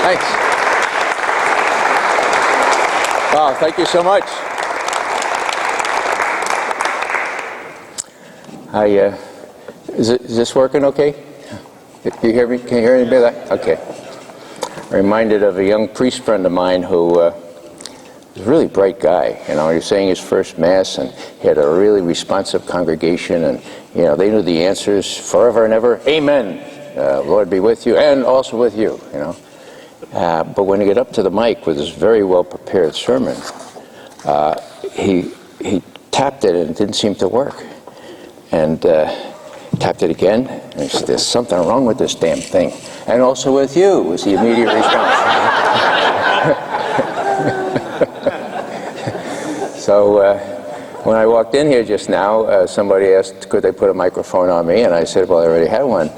Thanks. Wow, thank you so much. Is this working okay? You hear me? Can you hear any of that? Okay. I'm reminded of a young priest friend of mine who was a really bright guy. You know, he was saying his first Mass, and he had a really responsive congregation, and, you know, they knew the answers forever and ever. Amen. Lord be with you, and also with you, you know. But when he got up to the mic with his very well-prepared sermon, he tapped it, and it didn't seem to work. And tapped it again, and he said, there's something wrong with this damn thing. And also with you, was the immediate response. So when I walked in here just now, somebody asked, could they put a microphone on me? And I said, well, I already had one.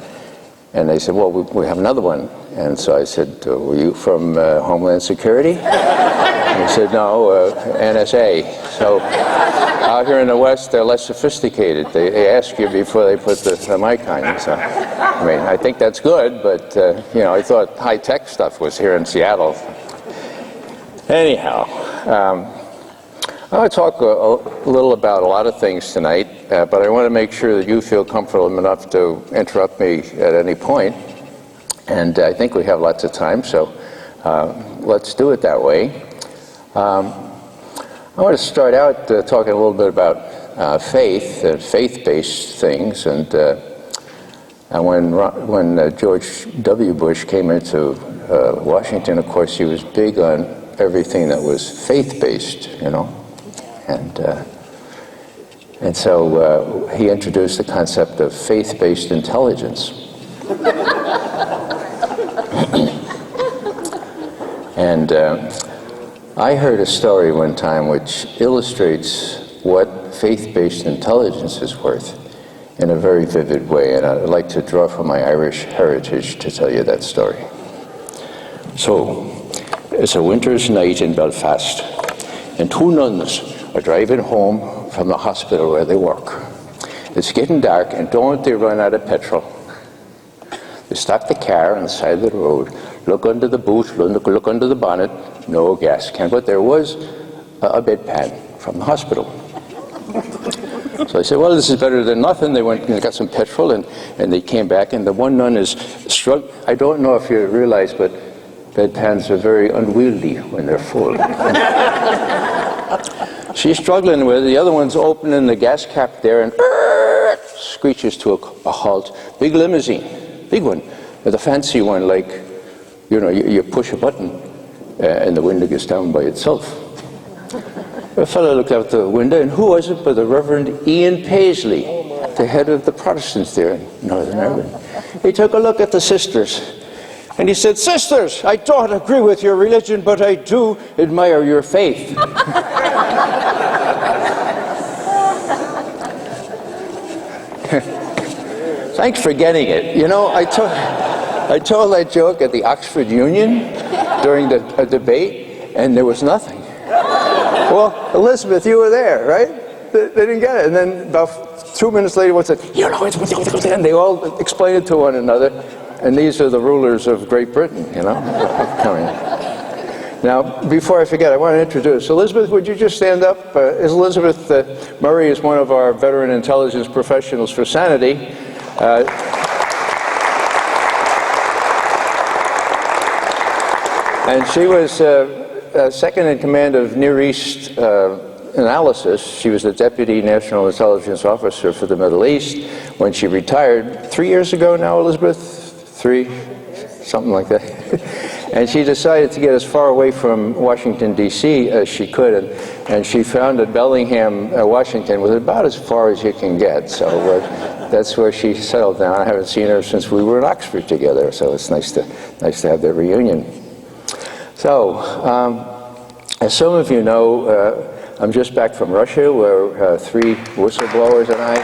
And they said, well, we have another one. And so I said, were you from Homeland Security? And he said, no, NSA. So out here in the West, they're less sophisticated. They ask you before they put the mic on you. So, I mean, I think that's good, but, you know, I thought high-tech stuff was here in Seattle. Anyhow, I want to talk a little about a lot of things tonight, but I want to make sure that you feel comfortable enough to interrupt me at any point. And I think we have lots of time, so let's do it that way. I want to start out talking a little bit about faith and faith-based things. And when George W. Bush came into Washington, of course, he was big on everything that was faith-based, you know. And so he introduced the concept of faith-based intelligence. And I heard a story one time which illustrates what faith-based intelligence is worth in a very vivid way, and I'd like to draw from my Irish heritage to tell you that story. So, it's a winter's night in Belfast, and two nuns are driving home from the hospital where they work. It's getting dark, and don't they run out of petrol. They stop the car on the side of the road, look under the boot, look under the bonnet, no gas can. But there was a bedpan from the hospital. So I said, well, this is better than nothing. They went and got some petrol, and they came back, and the one nun is struggling. I don't know if you realize, but bedpans are very unwieldy when they're full. She's struggling with it. The other one's opening the gas cap there, and screeches to a halt. Big limousine, big one. The fancy one, like, you know, you push a button and the window gets down by itself. A fellow looked out the window, and who was it but the Reverend Ian Paisley, the head of the Protestants there in Northern Ireland. He took a look at the sisters, and he said, sisters, I don't agree with your religion, but I do admire your faith. Thanks for getting it. You know, I told that joke at the Oxford Union during a debate, and there was nothing. Well, Elizabeth, you were there, right? They didn't get it. And then about 2 minutes later, one said, you know, and they all explained it to one another. And these are the rulers of Great Britain, you know, coming. Now, before I forget, I want to introduce Elizabeth. Would you just stand up? Elizabeth Murray is one of our veteran intelligence professionals for Sanity. And she was second in command of Near East analysis. She was the Deputy National Intelligence Officer for the Middle East when she retired 3 years ago now, Elizabeth? Something like that. And she decided to get as far away from Washington, D.C. as she could, and she found that Bellingham, Washington was about as far as you can get. So that's where she settled down. I haven't seen her since we were in Oxford together, so it's nice to have that reunion. So, as some of you know, I'm just back from Russia, where 3 whistleblowers and I.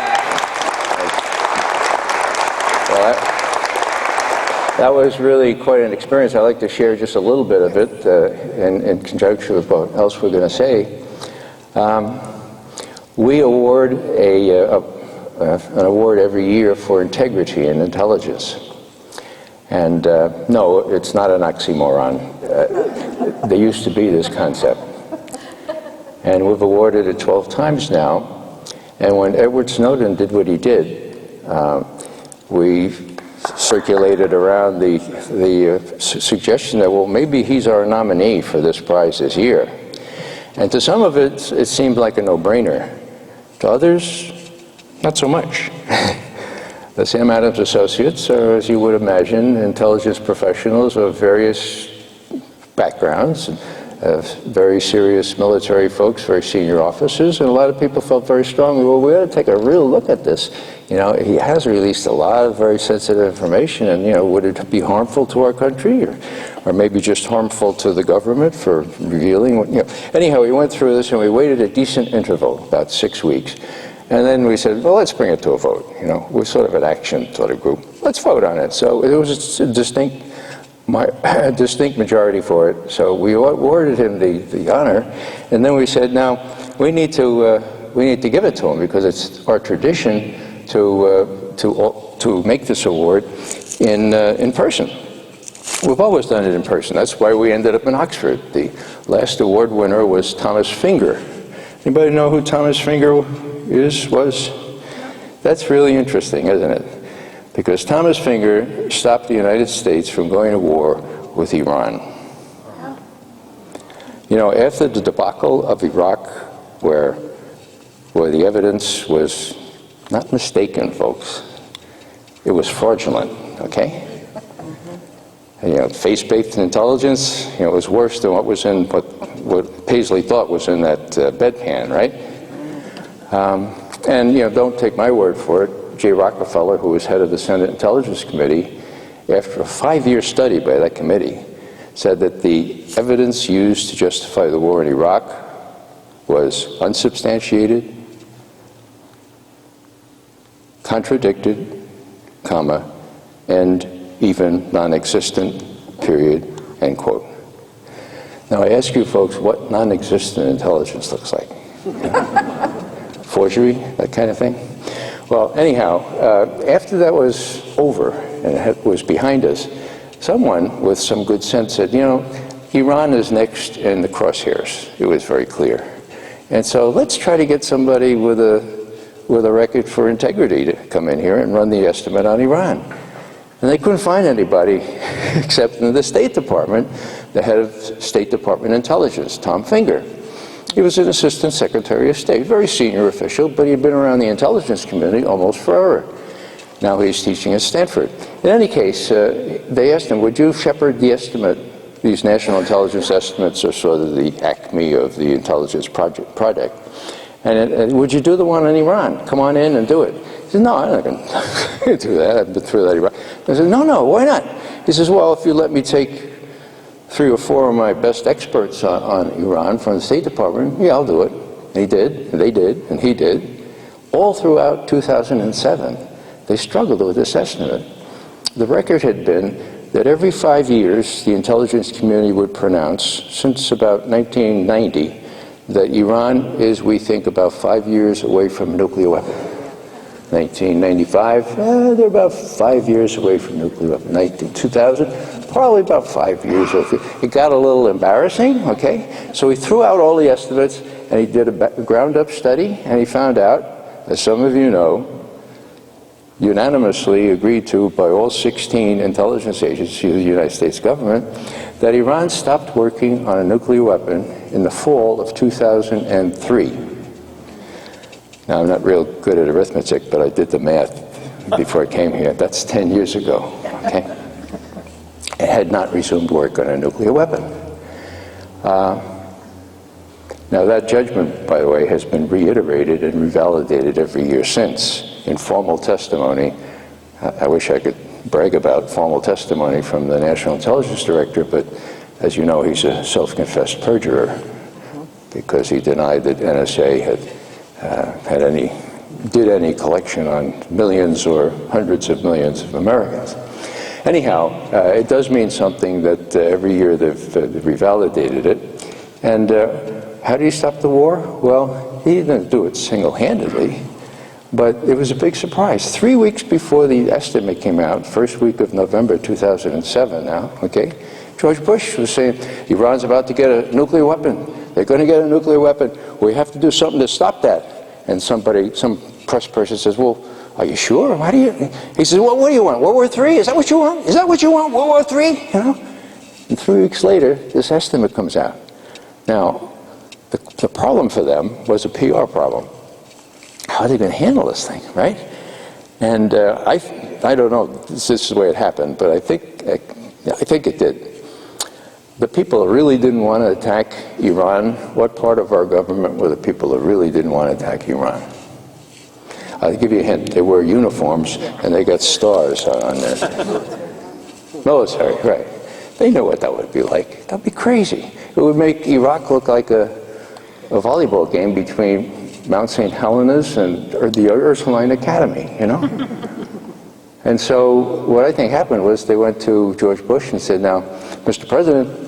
That was really quite an experience. I'd like to share just a little bit of it in conjunction with what else we're going to say. We award an award every year for integrity and intelligence. And no, it's not an oxymoron. There used to be this concept. And we've awarded it 12 times now. And when Edward Snowden did what he did, we circulated around the suggestion that, well, maybe he's our nominee for this prize this year. And to some of it, it seemed like a no-brainer. To others, not so much. The Sam Adams Associates are, as you would imagine, intelligence professionals of various backgrounds, very serious military folks, very senior officers, and a lot of people felt very strongly, well, we ought to take a real look at this. You know, he has released a lot of very sensitive information, and, you know, would it be harmful to our country, or maybe just harmful to the government for revealing, you know. Anyhow, we went through this, and we waited a decent interval, about 6 weeks, and then we said, well, let's bring it to a vote. You know, we're sort of an action sort of group. Let's vote on it. So it was a distinct majority for it. So we awarded him the honor, and then we said, now we need to give it to him because it's our tradition to make this award in person. We've always done it in person. That's why we ended up in Oxford. The last award winner was Thomas Finger. Anybody know who Thomas Finger was? That's really interesting, isn't it? Because Thomas Finger stopped the United States from going to war with Iran. You know, after the debacle of Iraq, where the evidence was not mistaken, folks, it was fraudulent, okay? And, you know, face-based intelligence, you know, was worse than what was in what Paisley thought was in that bedpan, right? And, you know, don't take my word for it. J. Rockefeller, who was head of the Senate Intelligence Committee, after a 5-year study by that committee, said that the evidence used to justify the war in Iraq was unsubstantiated, contradicted, comma, and even non-existent, period, end quote. Now I ask you folks what non-existent intelligence looks like. Forgery, that kind of thing? Well, anyhow, after that was over and it was behind us, someone with some good sense said, you know, Iran is next in the crosshairs. It was very clear. And so let's try to get somebody with a record for integrity to come in here and run the estimate on Iran. And they couldn't find anybody except in the State Department, the head of State Department Intelligence, Tom Finger. He was an assistant secretary of state, very senior official, but he'd been around the intelligence community almost forever. Now he's teaching at Stanford. In any case, they asked him, would you shepherd the estimate? These national intelligence estimates are sort of the acme of the intelligence project. And would you do the one on Iran? Come on in and do it. He said, no, I'm not going to do that. I've been through that Iran. I said, no, why not? He says, well, if you let me take 3 or 4 of my best experts on Iran from the State Department, yeah, I'll do it. And he did, and they did, and he did. All throughout 2007, they struggled with this estimate. The record had been that every 5 years, the intelligence community would pronounce, since about 1990, that Iran is, we think, about 5 years away from a nuclear weapon. 1995, they're about 5 years away from nuclear weapon. 2000, probably about 5 years. It got a little embarrassing, okay? So he threw out all the estimates, and he did a ground-up study, and he found out, as some of you know, unanimously agreed to by all 16 intelligence agencies of the United States government, that Iran stopped working on a nuclear weapon in the fall of 2003. Now, I'm not real good at arithmetic, but I did the math before I came here. That's 10 years ago, okay? It had not resumed work on a nuclear weapon. Now, that judgment, by the way, has been reiterated and revalidated every year since in formal testimony. I wish I could brag about formal testimony from the National Intelligence Director, but as you know, he's a self-confessed perjurer because he denied that NSA did any collection on millions or hundreds of millions of Americans. Anyhow, it does mean something that every year they've revalidated it. And how do you stop the war? Well, he didn't do it single-handedly. But it was a big surprise. 3 weeks before the estimate came out, first week of November 2007 now, okay, George Bush was saying, Iran's about to get a nuclear weapon. They're going to get a nuclear weapon. We have to do something to stop that. And some press person says, well, are you sure? Why do you? He says, well, what do you want? World War III? Is that what you want? Is that what you want? World War III? You know? And 3 weeks later, this estimate comes out. Now, the problem for them was a PR problem. How are they going to handle this thing, right? And I don't know, this is the way it happened, but I think it did. The people that really didn't want to attack Iran, what part of our government were the people that really didn't want to attack Iran? I'll give you a hint. They wear uniforms and they got stars on their military, right? They know what that would be like. That'd be crazy. It would make Iraq look like a volleyball game between Mount St. Helena's or the Ursuline Academy, you know? And so what I think happened was they went to George Bush and said, now, Mr. President,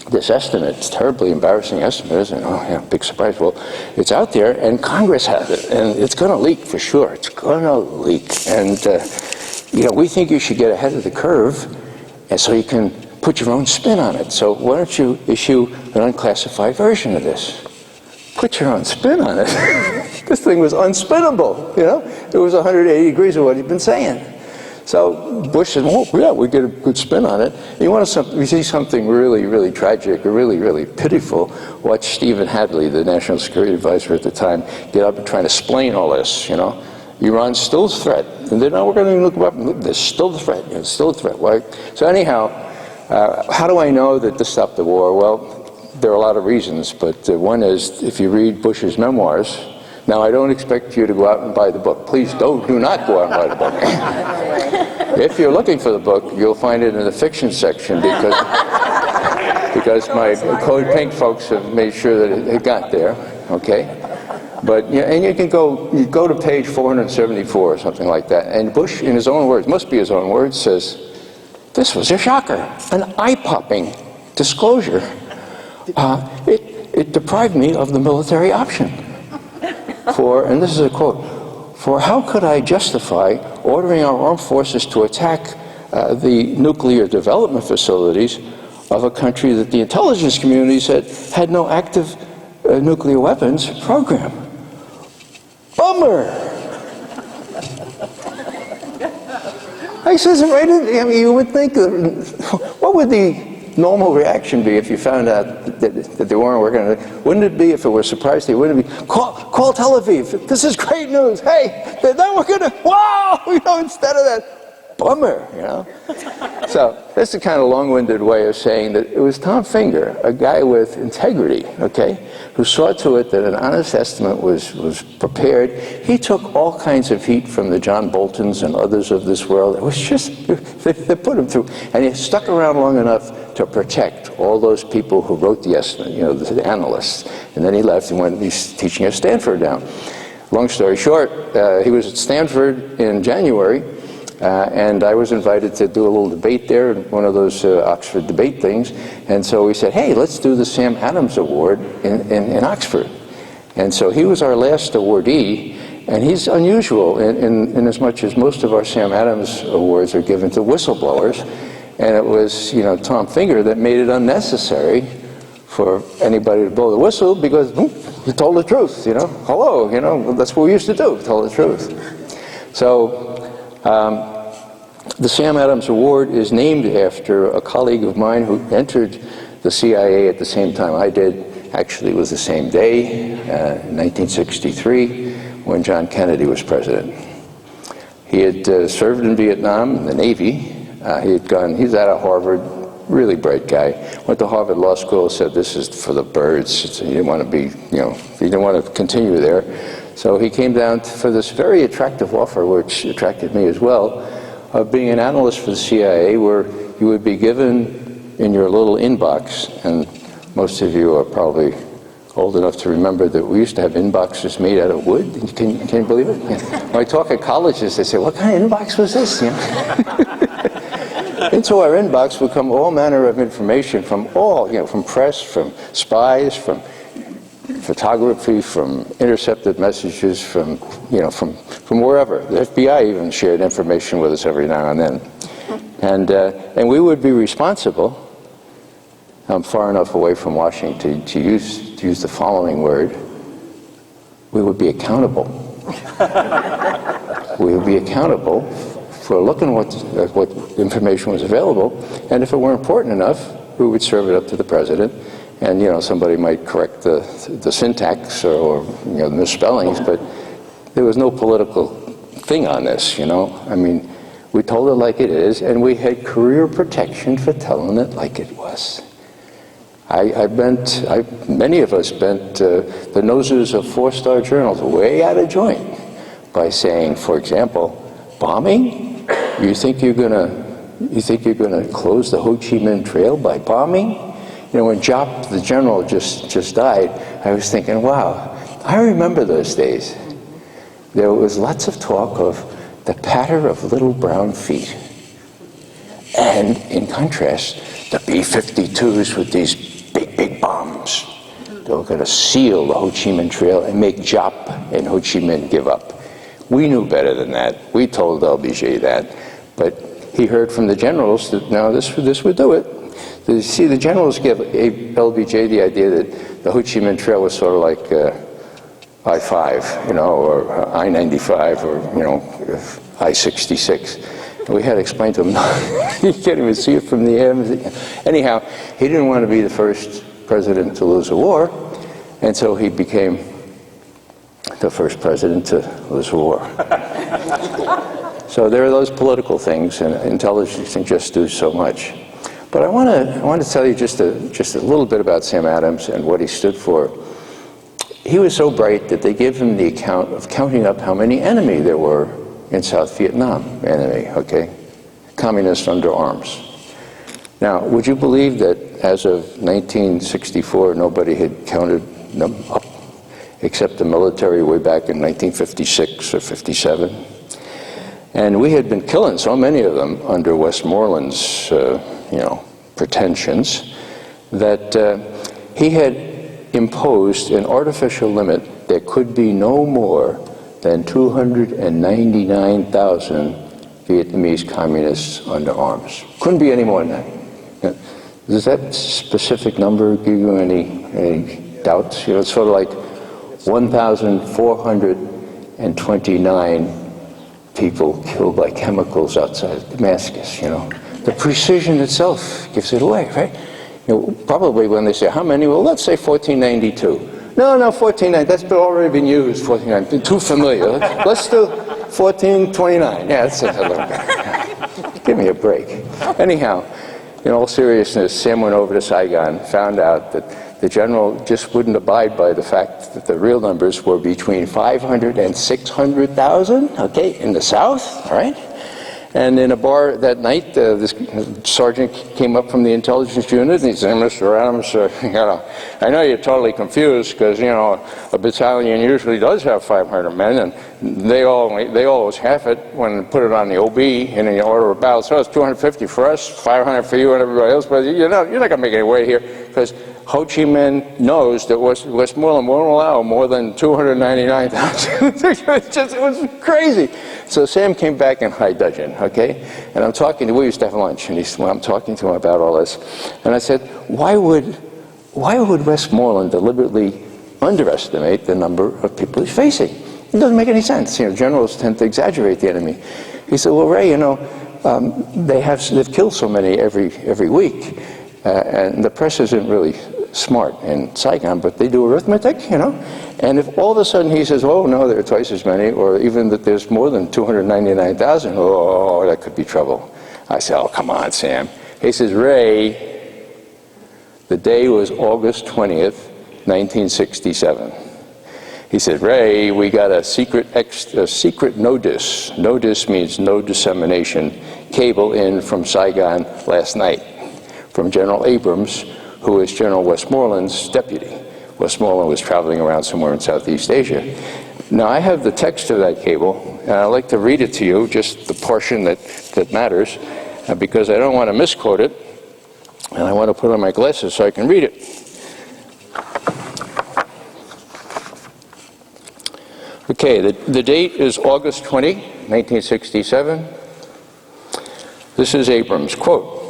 this estimate, it's a terribly embarrassing estimate, isn't it? Oh, yeah, big surprise. Well, it's out there, and Congress has it, and it's going to leak for sure. It's going to leak. And, you know, we think you should get ahead of the curve, and so you can put your own spin on it. So why don't you issue an unclassified version of this? Put your own spin on it. This thing was unspinnable, you know? It was 180 degrees of what he'd been saying. So Bush said, well, yeah, we get a good spin on it. You see something really, really tragic or really, really pitiful, watch Stephen Hadley, the National Security Advisor at the time, get up and try to explain all this, you know? Iran's still a threat. And then, no, we're going to look up, there's still a threat, it's still a threat. Why? So anyhow, how do I know that this stopped the war? Well, there are a lot of reasons, but one is if you read Bush's memoirs. Now, I don't expect you to go out and buy the book. Please do not go out and buy the book. If you're looking for the book, you'll find it in the fiction section because my Code Pink folks have made sure that it got there, okay? But, yeah, and you go to page 474 or something like that, and Bush, in his own words, must be his own words, says, this was a shocker, an eye-popping disclosure. It deprived me of the military option. And this is a quote, for how could I justify ordering our armed forces to attack the nuclear development facilities of a country that the intelligence community said had no active nuclear weapons program? Bummer! I says, right, I mean, you would think, what would the normal reaction be if you found out that they weren't working on it? Wouldn't it be, if it were a surprise to you, wouldn't it be, call Tel Aviv, this is great news, hey, then we're going to, wow, you know, instead of that, bummer, you know? So that's the kind of long-winded way of saying that it was Tom Finger, a guy with integrity, okay, who saw to it that an honest estimate was prepared. He took all kinds of heat from the John Boltons and others of this world. It was just, they put him through, and he stuck around long enough to protect all those people who wrote the estimate, you know, the analysts. And then he left and he's teaching at Stanford now. Long story short, he was at Stanford in January, and I was invited to do a little debate there, one of those Oxford debate things. And so we said, hey, let's do the Sam Adams Award in Oxford. And so he was our last awardee, and he's unusual in as much as most of our Sam Adams Awards are given to whistleblowers. And it was, you know, Tom Finger that made it unnecessary for anybody to blow the whistle because he told the truth, you know. Hello, you know, that's what we used to do, tell the truth. So the Sam Adams Award is named after a colleague of mine who entered the CIA at the same time I did. Actually, it was the same day, in 1963, when John Kennedy was president. He had served in Vietnam in the Navy. He's out of Harvard, really bright guy. Went to Harvard Law School, said this is for the birds. He didn't want to be, you know, he didn't want to continue there. So he came down for this very attractive offer, which attracted me as well, of being an analyst for the CIA, where you would be given in your little inbox, and most of you are probably old enough to remember that we used to have inboxes made out of wood. Can you believe it? Yeah. When I talk at colleges, they say, what kind of inbox was this? You know? Into our inbox would come all manner of information from all, you know, from press, from spies, from photography, from intercepted messages, from wherever. The FBI even shared information with us every now and then. And we would be responsible. I'm far enough away from Washington to use the following word. We would be accountable. We would be accountable for looking at what information was available, and if it were important enough, we would serve it up to the president. And somebody might correct the syntax or misspellings, but there was no political thing on this. I mean, we told it like it is, and we had career protection for telling it like it was. Many of us bent the noses of four-star journals way out of joint by saying, for example, bombing? You think you're gonna close the Ho Chi Minh Trail by bombing? When Giap, the general, just died, I was thinking, wow, I remember those days. There was lots of talk of the patter of little brown feet. And in contrast, the B-52s with these big bombs. They were going to seal the Ho Chi Minh Trail and make Giap and Ho Chi Minh give up. We knew better than that. We told LBJ that. But he heard from the generals that, no, this would do it. See, the generals gave LBJ the idea that the Ho Chi Minh Trail was sort of like I-5, or I-95, or I-66. And we had to explain to him, no, you can't even see it from the air. Anyhow, he didn't want to be the first president to lose a war, and so he became the first president to lose a war. So there are those political things, and intelligence can just do so much. But I want to tell you just a little bit about Sam Adams and what he stood for. He was so bright that they gave him the account of counting up how many enemy there were in South Vietnam, okay? Communists under arms. Now, would you believe that as of 1964, nobody had counted them up except the military way back in 1956 or 57? And we had been killing so many of them under Westmoreland's, pretensions, that he had imposed an artificial limit. There could be no more than 299,000 Vietnamese communists under arms. Couldn't be any more than that. Does that specific number give you any doubts? It's sort of like 1,429 people killed by chemicals outside Damascus, The precision itself gives it away, right? Probably when they say, how many? Well, let's say 1492. No, 1490, that's already been used, 1490, too familiar. Let's do 1429. Yeah, that's a little better. Give me a break. Anyhow, in all seriousness, Sam went over to Saigon, found out that the general just wouldn't abide by the fact that the real numbers were between 500 and 600,000, okay, in the south, all right? And in a bar that night, this sergeant came up from the intelligence unit and he said, Mr. Adams, I know you're totally confused because, a battalion usually does have 500 men and they always half it when put it on the OB in the order of battle. So it's 250 for us, 500 for you and everybody else, but you're not going to make any way here because Ho Chi Minh knows that Westmoreland won't allow more than 299,000. It was crazy. So Sam came back in high dudgeon, okay? And we used to have lunch, and I'm talking to him about all this. And I said, why would Westmoreland deliberately underestimate the number of people he's facing? It doesn't make any sense. Generals tend to exaggerate the enemy. He said, well, Ray, they've killed so many every week. And the press isn't really smart in Saigon, but they do arithmetic, And if all of a sudden he says, oh, no, there are twice as many, or even that there's more than 299,000, oh, that could be trouble. I said, oh, come on, Sam. He says, Ray, the day was August 20th, 1967. He said, Ray, we got a secret NODIS. NODIS means no dissemination cable in from Saigon last night from General Abrams, who is General Westmoreland's deputy. Westmoreland was traveling around somewhere in Southeast Asia. Now, I have the text of that cable, and I'd like to read it to you, just the portion that matters, because I don't want to misquote it, and I want to put on my glasses so I can read it. Okay, the date is August 20, 1967. This is Abrams, quote,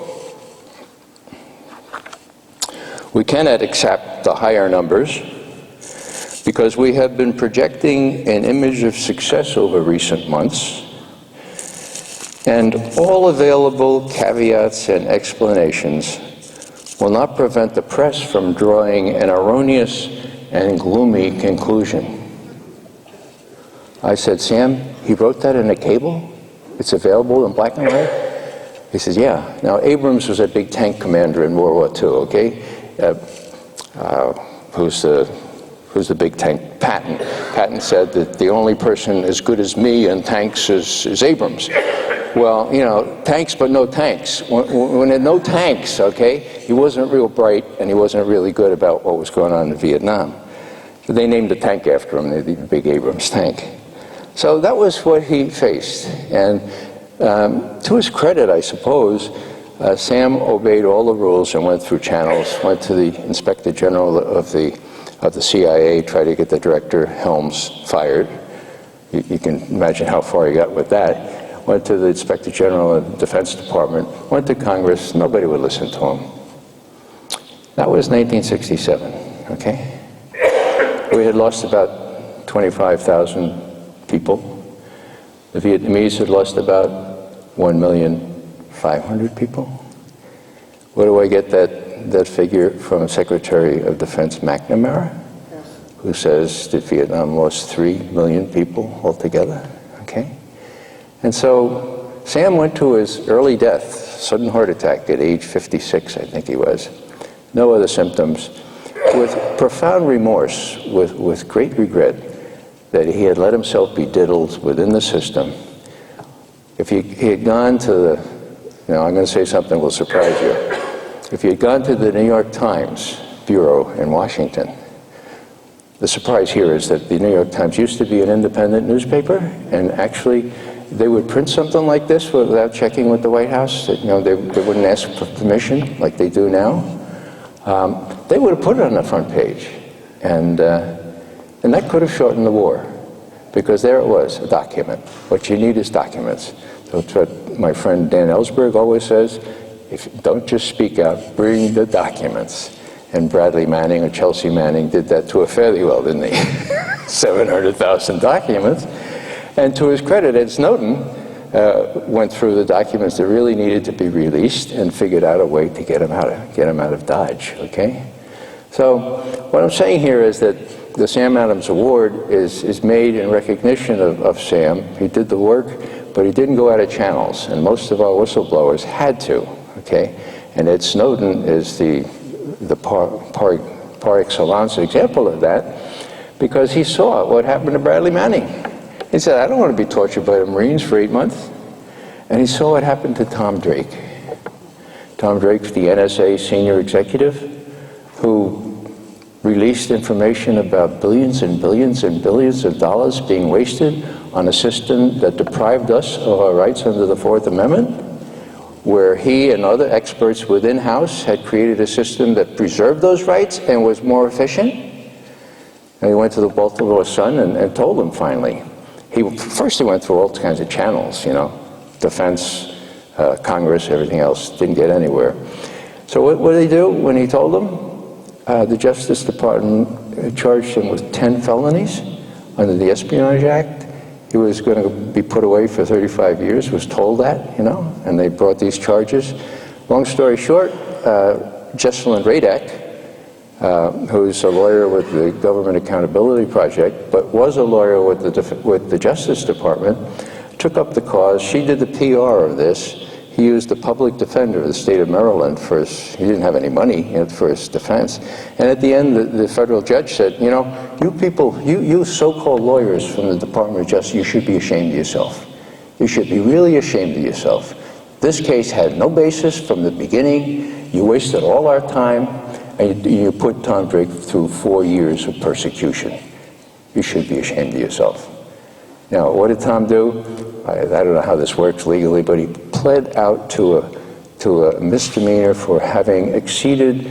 "We cannot accept the higher numbers because we have been projecting an image of success over recent months, and all available caveats and explanations will not prevent the press from drawing an erroneous and gloomy conclusion." I said, "Sam, he wrote that in a cable? It's available in black and white?" He says, "Yeah." Now, Abrams was a big tank commander in World War II, okay? Who's the big tank? Patton. Patton said that the only person as good as me in tanks is Abrams. Well, you know, tanks but no tanks. When there are no tanks, okay, he wasn't real bright and he wasn't really good about what was going on in Vietnam. So they named the tank after him, the big Abrams tank. So that was what he faced. And to his credit, I suppose, Sam obeyed all the rules and went through channels, went to the Inspector General of the CIA, tried to get the director, Helms, fired. You can imagine how far he got with that. Went to the Inspector General of the Defense Department, went to Congress, nobody would listen to him. That was 1967, okay? We had lost about 25,000 people. The Vietnamese had lost about 1,500,000 people. Where do I get that figure from Secretary of Defense McNamara, who says that Vietnam lost 3 million people altogether, okay? And so Sam went to his early death, sudden heart attack at age 56, I think he was, no other symptoms, with profound remorse, with great regret that he had let himself be diddled within the system. If he had gone to the, now I'm going to say something that will surprise you. If he had gone to the New York Times bureau in Washington, the surprise here is that the New York Times used to be an independent newspaper, and actually they would print something like this without checking with the White House. That, you know, they wouldn't ask for permission like they do now. They would have put it on the front page, and that could have shortened the war, because there it was, a document. What you need is documents. That's what my friend Dan Ellsberg always says. Don't just speak out, bring the documents. And Bradley Manning or Chelsea Manning did that to her fairly well, didn't they? 700,000 documents. And to his credit, Ed Snowden went through the documents that really needed to be released and figured out a way to get him out of Dodge, okay? So what I'm saying here is that the Sam Adams Award is made in recognition of Sam. He did the work, but he didn't go out of channels, and most of our whistleblowers had to, okay? And Ed Snowden is the par excellence example of that, because he saw what happened to Bradley Manning. He said, "I don't want to be tortured by the Marines for 8 months." And he saw what happened to Tom Drake. Tom Drake's the NSA senior executive who released information about billions and billions and billions of dollars being wasted on a system that deprived us of our rights under the Fourth Amendment, where he and other experts within House had created a system that preserved those rights and was more efficient. And he went to the Baltimore Sun and told them finally. First he went through all kinds of channels, you know, defense, Congress, everything else, didn't get anywhere. So what did he do when he told them? The Justice Department charged him with 10 felonies under the Espionage Act. He was going to be put away for 35 years, was told that, you know, and they brought these charges. Long story short, Jesselyn Radek, who's a lawyer with the Government Accountability Project, but was a lawyer with the Justice Department, took up the cause. She did the PR of this. He used the public defender of the state of Maryland for his, he didn't have any money, you know, for his defense. And at the end, the federal judge said, you know, you people, you so-called lawyers from the Department of Justice, you should be ashamed of yourself. You should be really ashamed of yourself. This case had no basis from the beginning. You wasted all our time, and you put Tom Drake through 4 years of persecution. You should be ashamed of yourself. Now, what did Tom do? I don't know how this works legally, but he pled out to a misdemeanor for having exceeded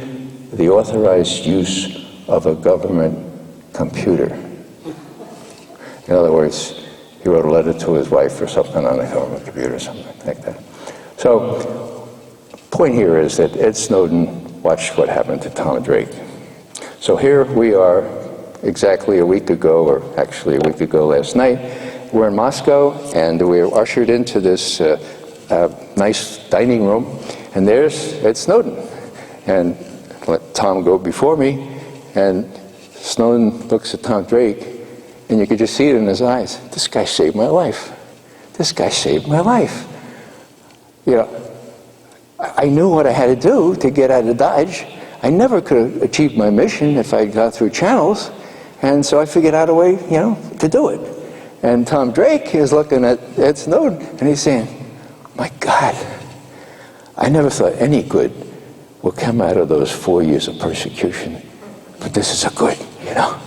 the authorized use of a government computer. In other words, he wrote a letter to his wife or something on the computer or something like that. So, point here is that Ed Snowden watched what happened to Tom Drake. So here we are exactly a week ago, or actually a week ago last night. We're in Moscow, and we're ushered into this nice dining room, and there's Ed Snowden. And let Tom go before me, and Snowden looks at Tom Drake, and you could just see it in his eyes. This guy saved my life. This guy saved my life. You know, I knew what I had to do to get out of Dodge. I never could have achieved my mission if I got through channels, and so I figured out a way, you know, to do it. And Tom Drake is looking at Ed Snowden, and he's saying, my God, I never thought any good would come out of those 4 years of persecution, but this is a good, you know.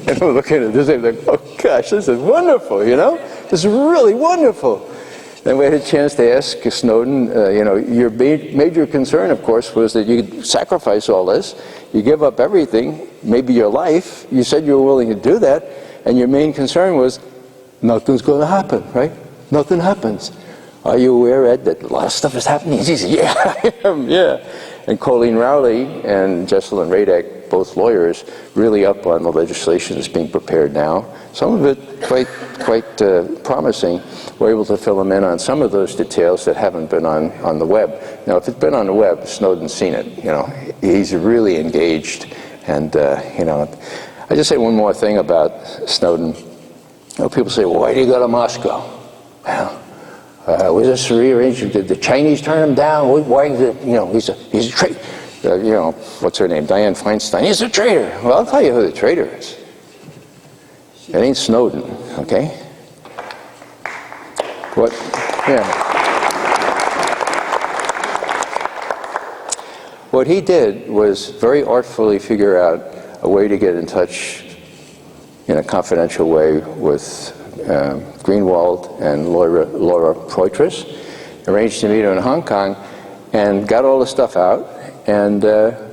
And we're looking at this and like, oh gosh, this is wonderful, you know. This is really wonderful. And we had a chance to ask Snowden, you know, your major concern, of course, was that you sacrifice all this, you give up everything, maybe your life. You said you were willing to do that, and your main concern was nothing's going to happen, right? Nothing happens. Are you aware, Ed, that a lot of stuff is happening? He said, yeah, I am, yeah. And Colleen Rowley and Jesselyn Radek, both lawyers, really up on the legislation that's being prepared now. Some of it quite promising. We're able to fill them in on some of those details that haven't been on the web. Now, if it's been on the web, Snowden's seen it. You know, he's really engaged. And, you know, I just say one more thing about Snowden. You know, people say, well, why did he go to Moscow? Well, was this rearranged? Did the Chinese turn him down? Why is it, you know, he's a traitor. You know, what's her name? Dianne Feinstein. He's a traitor. Well, I'll tell you who the traitor is. It ain't Snowden, okay? What? Yeah. What he did was very artfully figure out a way to get in touch in a confidential way with Greenwald and Laura Poitras, arranged to meet her in Hong Kong, and got all the stuff out, and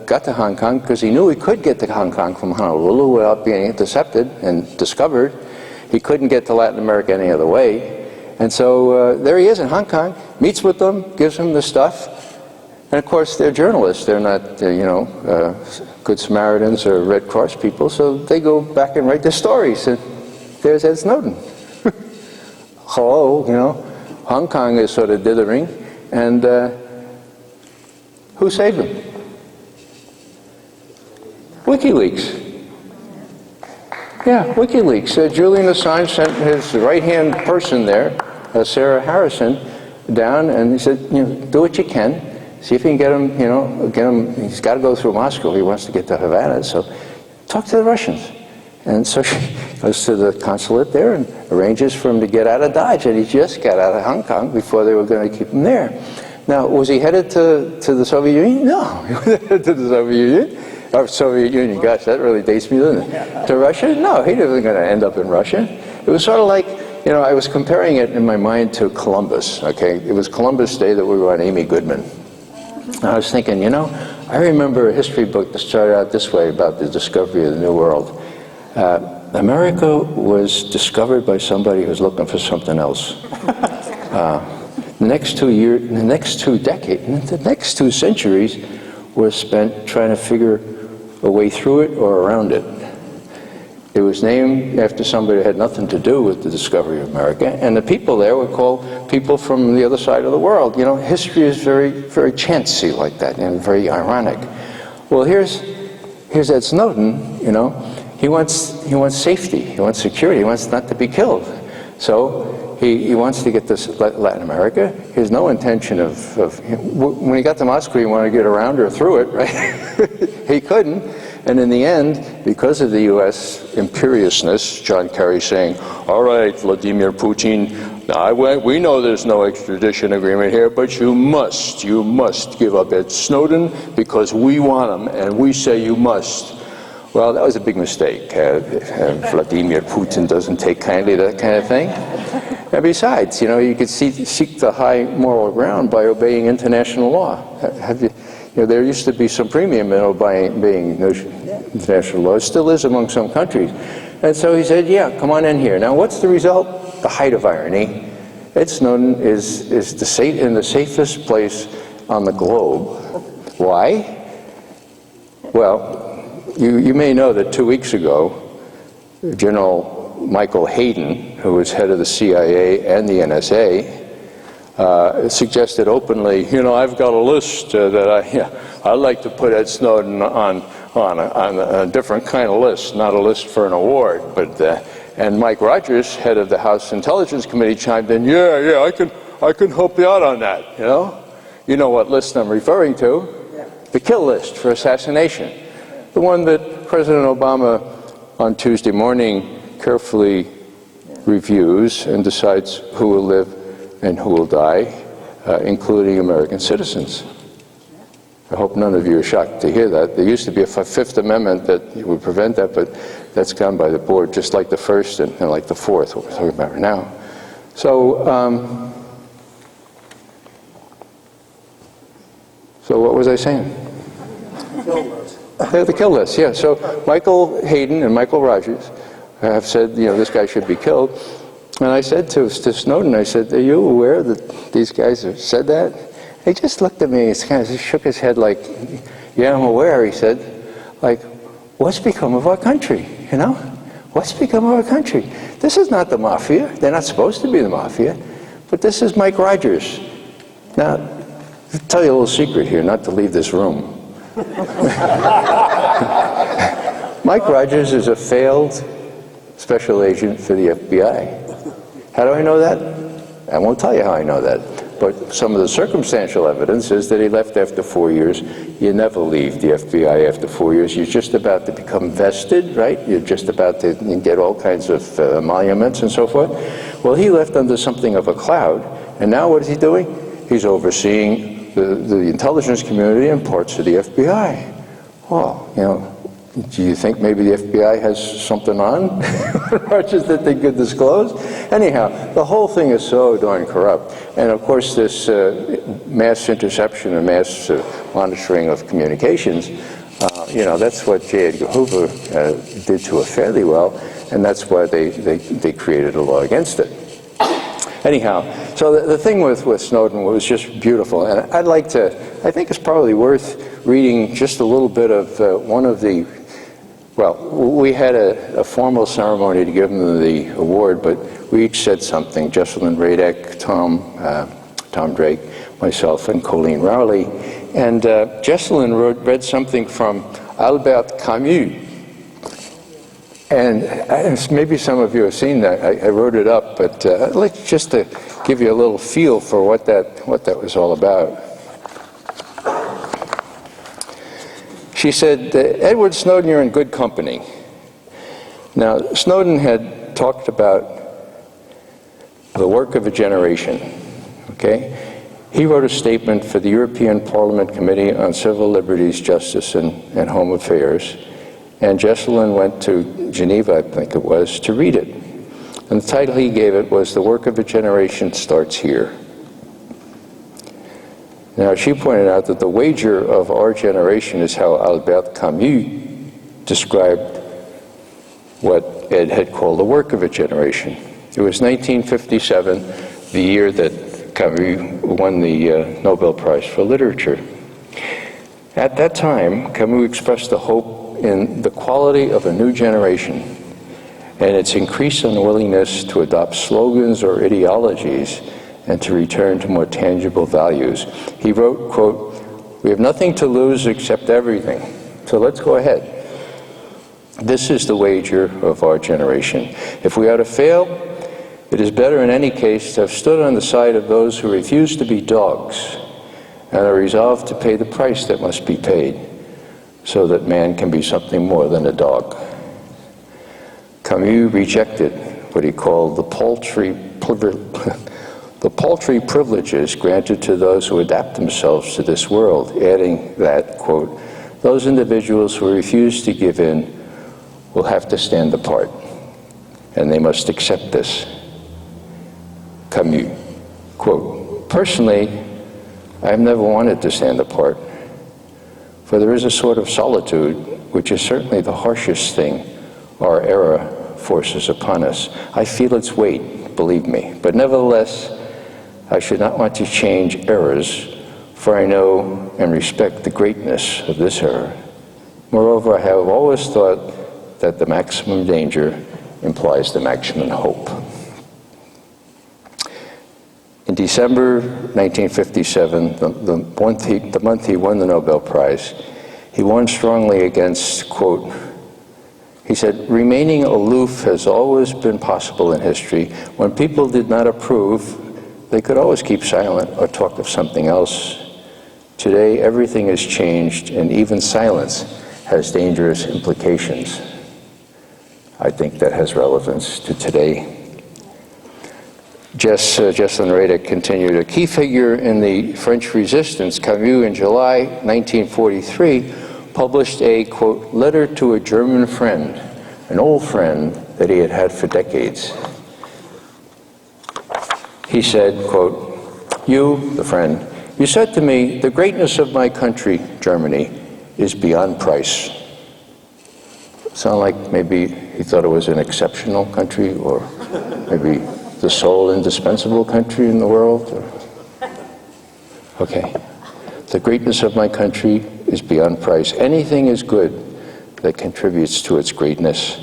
got to Hong Kong because he knew he could get to Hong Kong from Honolulu without being intercepted and discovered. He couldn't get to Latin America any other way. And so there he is in Hong Kong, meets with them, gives them the stuff. And of course, they're journalists. They're not, you know, Good Samaritans or Red Cross people, so they go back and write their stories. And there's Ed Snowden. Hello, you know, Hong Kong is sort of dithering, and who saved him? WikiLeaks. Yeah, WikiLeaks. Julian Assange sent his right-hand person there, Sarah Harrison, down, and he said, you know, do what you can. See if you can get him, you know, he's got to go through Moscow. He wants to get to Havana, so talk to the Russians. And so she goes to the consulate there and arranges for him to get out of Dodge, and he just got out of Hong Kong before they were going to keep him there. Now, was he headed to the Soviet Union? No, he wasn't headed to the Soviet Union. Or Soviet Union, gosh, that really dates me, doesn't it? To Russia? No, he wasn't going to end up in Russia. It was sort of like, you know, I was comparing it in my mind to Columbus, okay? It was Columbus Day that we were on Amy Goodman. And I was thinking, you know, I remember a history book that started out this way about the discovery of the New World. America was discovered by somebody who was looking for something else. The next 2 years, the next 2 decades, the next 2 centuries were spent trying to figure a way through it or around it. It was named after somebody that had nothing to do with the discovery of America, and the people there were called people from the other side of the world. You know, history is very, very chancy like that, and very ironic. Well, here's Ed Snowden. You know, he wants safety, he wants security, he wants not to be killed. So he wants to get to Latin America. He has no intention of when he got to Moscow, he wanted to get around or through it, right? He couldn't. And in the end, because of the U.S. imperiousness, John Kerry saying, all right, Vladimir Putin, we know there's no extradition agreement here, but you must give up Ed Snowden because we want him, and we say you must. Well, that was a big mistake. Vladimir Putin doesn't take kindly to that kind of thing. And besides, you know, you could seek the high moral ground by obeying international law. You know, there used to be some premium in obeying international law. It still is among some countries. And so he said, yeah, come on in here. Now, what's the result? The height of irony. Ed Snowden is in the safest place on the globe. Why? Well, you may know that 2 weeks ago, General Michael Hayden, who was head of the CIA and the NSA, suggested openly, you know, I've got a list that I'd like to put Ed Snowden on a different kind of list, not a list for an award, but and Mike Rogers, head of the House Intelligence Committee, chimed in, yeah, I can help you out on that, you know? You know what list I'm referring to? Yeah. The kill list for assassination. The one that President Obama on Tuesday morning carefully reviews and decides who will live and who will die, including American citizens. I hope none of you are shocked to hear that. There used to be a Fifth Amendment that would prevent that, but that's gone by the board, just like the First and like the Fourth, what we're talking about right now. So what was I saying? The kill list, yeah. So Michael Hayden and Michael Rogers have said, you know, this guy should be killed. And I said to Snowden, I said, are you aware that these guys have said that? He just looked at me, he kind of shook his head like, yeah, I'm aware, he said. Like, what's become of our country, you know? What's become of our country? This is not the mafia. They're not supposed to be the mafia. But this is Mike Rogers. Now, I'll tell you a little secret here, not to leave this room. Mike Rogers is a failed special agent for the FBI. How do I know that? I won't tell you how I know that. But some of the circumstantial evidence is that he left after 4 years. You never leave the FBI after 4 years. You're just about to become vested, right? You're just about to get all kinds of emoluments and so forth. Well, he left under something of a cloud. And now what is he doing? He's overseeing the intelligence community and parts of the FBI. Well, you know, do you think maybe the FBI has something on Rogers that they could disclose? Anyhow, the whole thing is so darn corrupt. And of course, this mass interception and mass monitoring of communications, you know, that's what J. Edgar Hoover did to it fairly well, and that's why they created a law against it. Anyhow, so the thing with Snowden was just beautiful, and I'd like to, I think it's probably worth reading just a little bit of one of the, well, we had a formal ceremony to give him the award, but we each said something, Jesselyn Radek, Tom Drake, myself, and Colleen Rowley, and Jesselyn read something from Albert Camus. And maybe some of you have seen that. I wrote it up, but I'd like just to give you a little feel for what that was all about. She said, Edward Snowden, you're in good company. Now, Snowden had talked about the work of a generation, okay? He wrote a statement for the European Parliament Committee on Civil Liberties, Justice, and Home Affairs. And Jesselyn went to Geneva, I think it was, to read it. And the title he gave it was The Work of a Generation Starts Here. Now, she pointed out that the wager of our generation is how Albert Camus described what Ed had called the work of a generation. It was 1957, the year that Camus won the Nobel Prize for Literature. At that time, Camus expressed the hope in the quality of a new generation and its increased unwillingness to adopt slogans or ideologies and to return to more tangible values. He wrote, quote, "We have nothing to lose except everything, so let's go ahead. This is the wager of our generation. If we are to fail, it is better in any case to have stood on the side of those who refuse to be dogs and are resolved to pay the price that must be paid, so that man can be something more than a dog." Camus rejected what he called the paltry privileges granted to those who adapt themselves to this world, adding that, quote, "Those individuals who refuse to give in will have to stand apart, and they must accept this." Camus, quote, "Personally, I have never wanted to stand apart, for there is a sort of solitude which is certainly the harshest thing our era forces upon us. I feel its weight, believe me. But nevertheless, I should not want to change eras, for I know and respect the greatness of this era. Moreover, I have always thought that the maximum danger implies the maximum hope. In December 1957, the month he won the Nobel Prize, he warned strongly against, quote, he said, remaining aloof has always been possible in history. When people did not approve, they could always keep silent or talk of something else. Today, everything has changed, and even silence has dangerous implications. I think that has relevance to today. Jesslyn Rada continued, a key figure in the French resistance, Camus, in July 1943, published a, quote, letter to a German friend, an old friend that he had had for decades. He said, quote, you, the friend, you said to me, the greatness of my country, Germany, is beyond price. Sound like maybe he thought it was an exceptional country, or maybe the sole indispensable country in the world? Okay. The greatness of my country is beyond price. Anything is good that contributes to its greatness.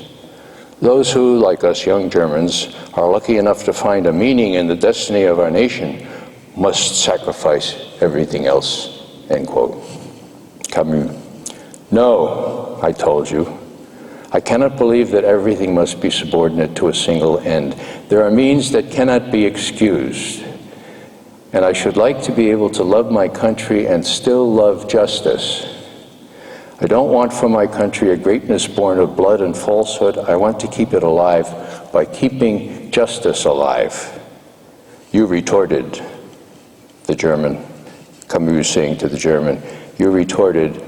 Those who, like us young Germans, are lucky enough to find a meaning in the destiny of our nation must sacrifice everything else, end quote. Camus. No, I told you. I cannot believe that everything must be subordinate to a single end. There are means that cannot be excused. And I should like to be able to love my country and still love justice. I don't want for my country a greatness born of blood and falsehood. I want to keep it alive by keeping justice alive. You retorted, the German, Camus saying to the German, you retorted,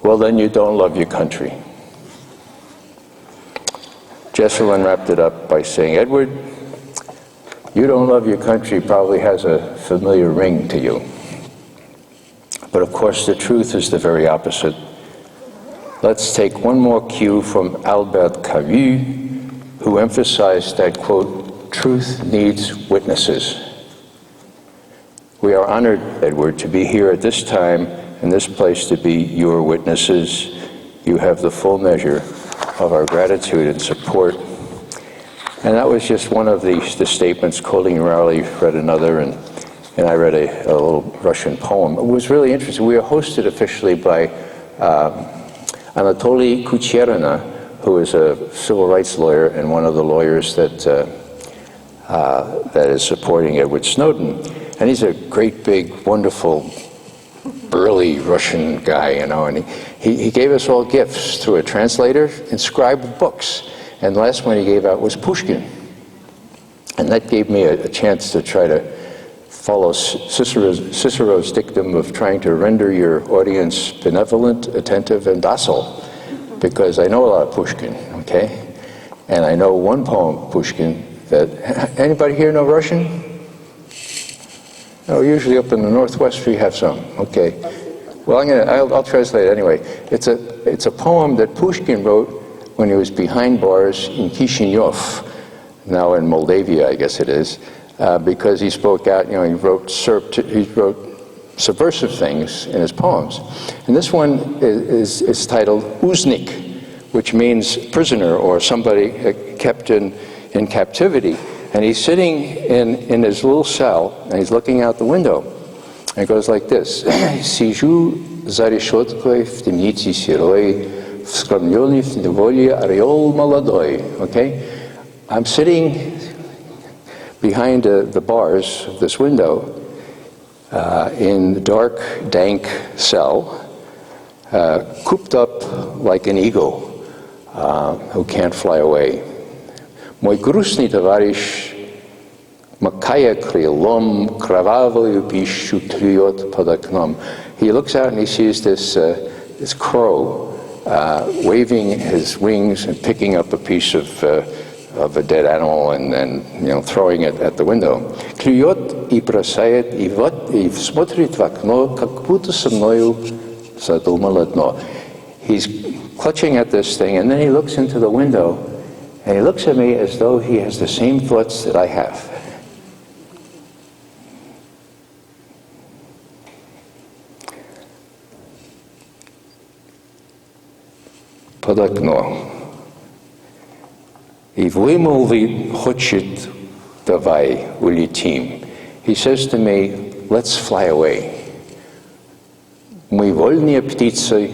well, then you don't love your country. Jesselyn wrapped it up by saying, Edward, you don't love your country probably has a familiar ring to you. But of course, the truth is the very opposite. Let's take one more cue from Albert Camus, who emphasized that, quote, truth needs witnesses. We are honored, Edward, to be here at this time and this place to be your witnesses. You have the full measure of our gratitude and support. And that was just one of the statements. Colleen Rowley read another, and I read a little Russian poem. It was really interesting. We were hosted officially by Anatoly Kucherina, who is a civil rights lawyer and one of the lawyers that is supporting Edward Snowden. And he's a great, big, wonderful, burly Russian guy, you know, and he gave us all gifts through a translator, inscribed books. And the last one he gave out was Pushkin. And that gave me a chance to try to follow Cicero's dictum of trying to render your audience benevolent, attentive, and docile, because I know a lot of Pushkin, okay? And I know one poem, Pushkin, that, anybody here know Russian? No, usually up in the Northwest we have some, okay. Well, I'll translate it anyway. It's a poem that Pushkin wrote when he was behind bars in Chisinau, now in Moldavia, I guess it is, because he spoke out, you know, he wrote subversive things in his poems. And this one is titled Uznik, which means prisoner or somebody kept in captivity. And he's sitting in his little cell, and he's looking out the window. And it goes like this. Сижу за решеткой в темнице серой, вскормленный в неволе ореол молодой. Okay? I'm sitting behind the bars of this window in the dark, dank cell, cooped up like an eagle who can't fly away. Мой грустный товарищ, макая крылом, кровавую пищу клюет под окном. He looks out and he sees this crow waving his wings and picking up a piece of a dead animal and you know, throwing it at the window. Клюет и бросает, и вот и смотрит в окно, как будто со мною задумал одно. He's clutching at this thing, and then he looks into the window, And he looks at me as though he has the same thoughts that I have. Подокно. И вымолви хочет давай улетим. He says to me, let's fly away. Мы вольные птицы,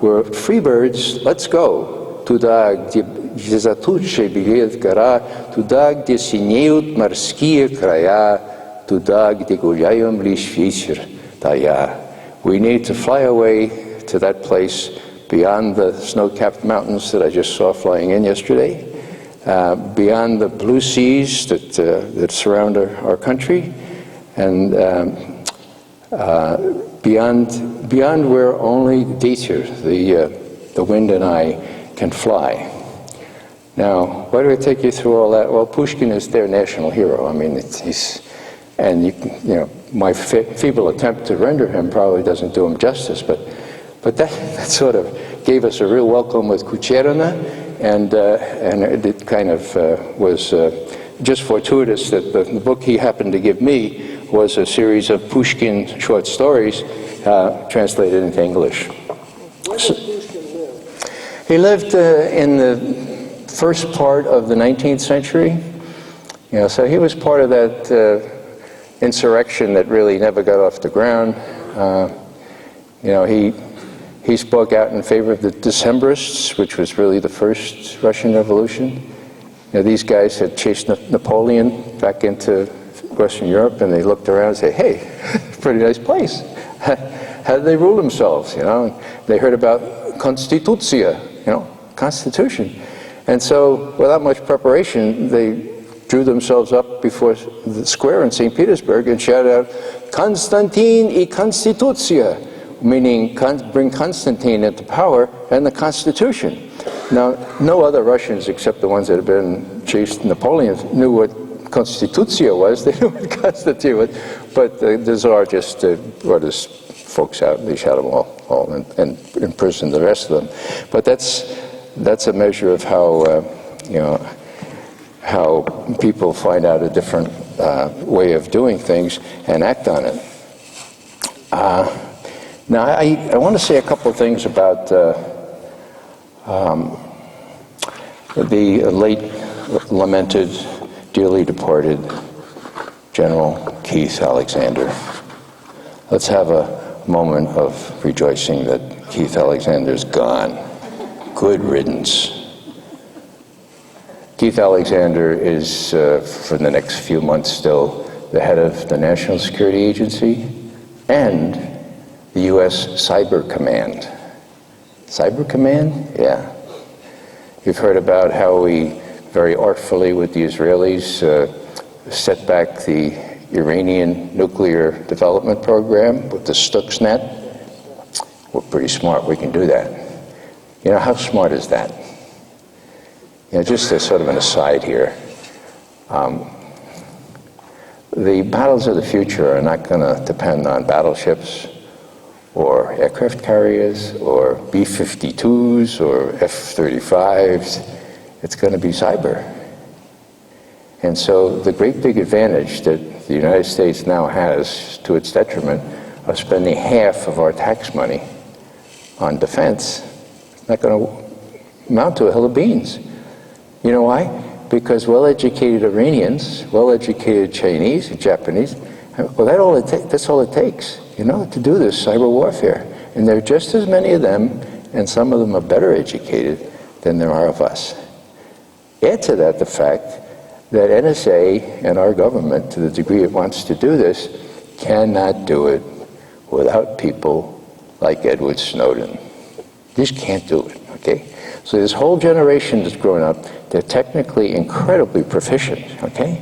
we're free birds, let's go. Туда, где затучая белеет гора, туда, где синеют морские края, туда, где гуляем лишь вечер тая. We need to fly away to that place beyond the snow-capped mountains that I just saw flying in yesterday, beyond the blue seas that surround our country, and beyond where only Dieter, the wind and I, can fly. Now, why do I take you through all that? Well, Pushkin is their national hero. I mean, my feeble attempt to render him probably doesn't do him justice, but that sort of gave us a real welcome with Kucherina, and it kind of was just fortuitous that the book he happened to give me was a series of Pushkin short stories translated into English. So, he lived in the first part of the 19th century. So he was part of that insurrection that really never got off the ground. He spoke out in favor of the Decembrists, which was really the first Russian Revolution. These guys had chased Napoleon back into Western Europe, and they looked around and said, hey, pretty nice place. How did they rule themselves? They heard about Konstituция, Constitution. And so, without much preparation, they drew themselves up before the square in St. Petersburg and shouted out, Konstantin и Konstituция, meaning bring Constantine into power and the Constitution. Now, no other Russians except the ones that had been chased Napoleon knew what Konstitucja was. They knew what Constitution was, but the Tsar just brought his folks out and they shot them all and imprisoned the rest of them. But that's a measure of how people find out a different way of doing things and act on it. Now, I want to say a couple of things about the late, lamented, dearly departed General Keith Alexander. Let's have a moment of rejoicing that Keith Alexander's gone. Good riddance. Keith Alexander is, for the next few months still, the head of the National Security Agency and the U.S. Cyber Command. Cyber Command? Yeah. You've heard about how we very artfully with the Israelis set back the Iranian nuclear development program with the Stuxnet. We're pretty smart, we can do that. How smart is that? Just as sort of an aside here, the battles of the future are not going to depend on battleships or aircraft carriers or B-52s or F-35s. It's going to be cyber. And so the great big advantage that the United States now has, to its detriment, of spending half of our tax money on defense, it's not going to amount to a hill of beans. You know why? Because well-educated Iranians, well-educated Chinese and Japanese, well, that's all it takes, to do this cyber warfare. And there are just as many of them, and some of them are better educated than there are of us. Add to that the fact that NSA and our government, to the degree it wants to do this, cannot do it without people like Edward Snowden. They just can't do it, okay? So this whole generation that's grown up, they're technically incredibly proficient, okay?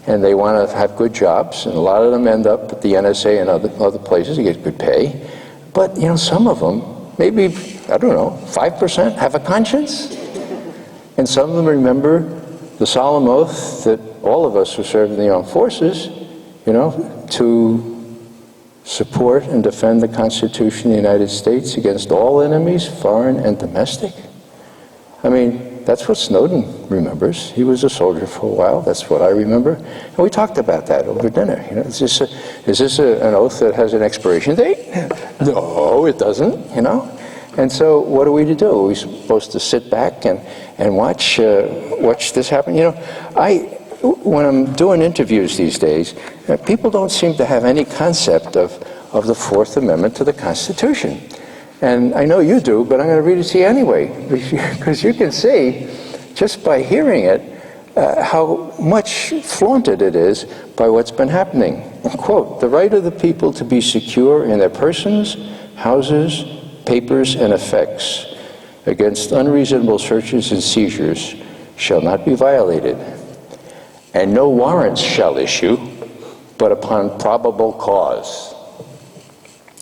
And they want to have good jobs, and a lot of them end up at the NSA and other places to get good pay. But, some of them, maybe, 5% have a conscience. And some of them remember the solemn oath that all of us who serve in the armed forces, to support and defend the Constitution of the United States against all enemies, foreign and domestic. I mean, that's what Snowden remembers. He was a soldier for a while. That's what I remember. And we talked about that over dinner. You know, is this an oath that has an expiration date? No, it doesn't, you know. And so what are we to do? Are we supposed to sit back and watch this happen? You know, when I'm doing interviews these days, people don't seem to have any concept of the Fourth Amendment to the Constitution. And I know you do, but I'm going to read it to you anyway, because you can see, just by hearing it, how much flaunted it is by what's been happening. Quote, "The right of the people to be secure in their persons, houses, papers, and effects against unreasonable searches and seizures shall not be violated, and no warrants shall issue, but upon probable cause,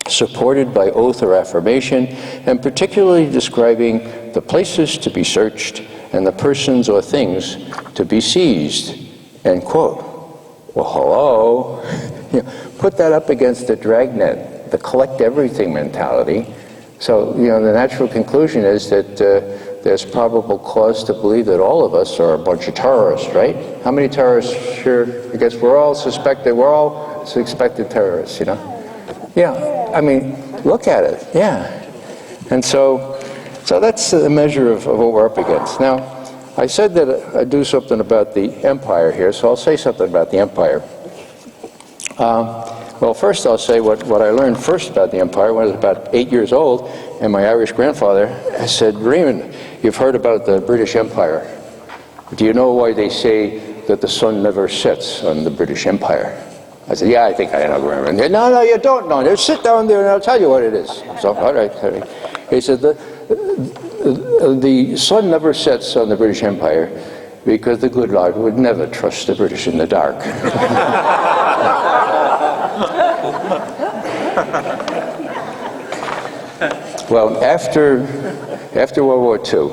supported by oath or affirmation, and particularly describing the places to be searched and the persons or things to be seized." End quote. Well, hello. You know, put that up against the dragnet, the collect everything mentality. So, you know, the natural conclusion is that there's probable cause to believe that all of us are a bunch of terrorists, right? How many terrorists? Sure, I guess we're all suspected terrorists, you know? Yeah, I mean, look at it, yeah. And so that's a measure of what we're up against. Now, I said that I'd do something about the empire here, so I'll say something about the empire. Well, first I'll say what I learned first about the empire when I was about 8 years old, and my Irish grandfather said, "Raymond, you've heard about the British Empire. Do you know why they say that the sun never sets on the British Empire?" I said, "Yeah, I think I know." And he said, "No, you don't know. Just sit down there and I'll tell you what it is." So, all right. He said, the sun never sets on the British Empire because the good Lord would never trust the British in the dark. Well, after World War II,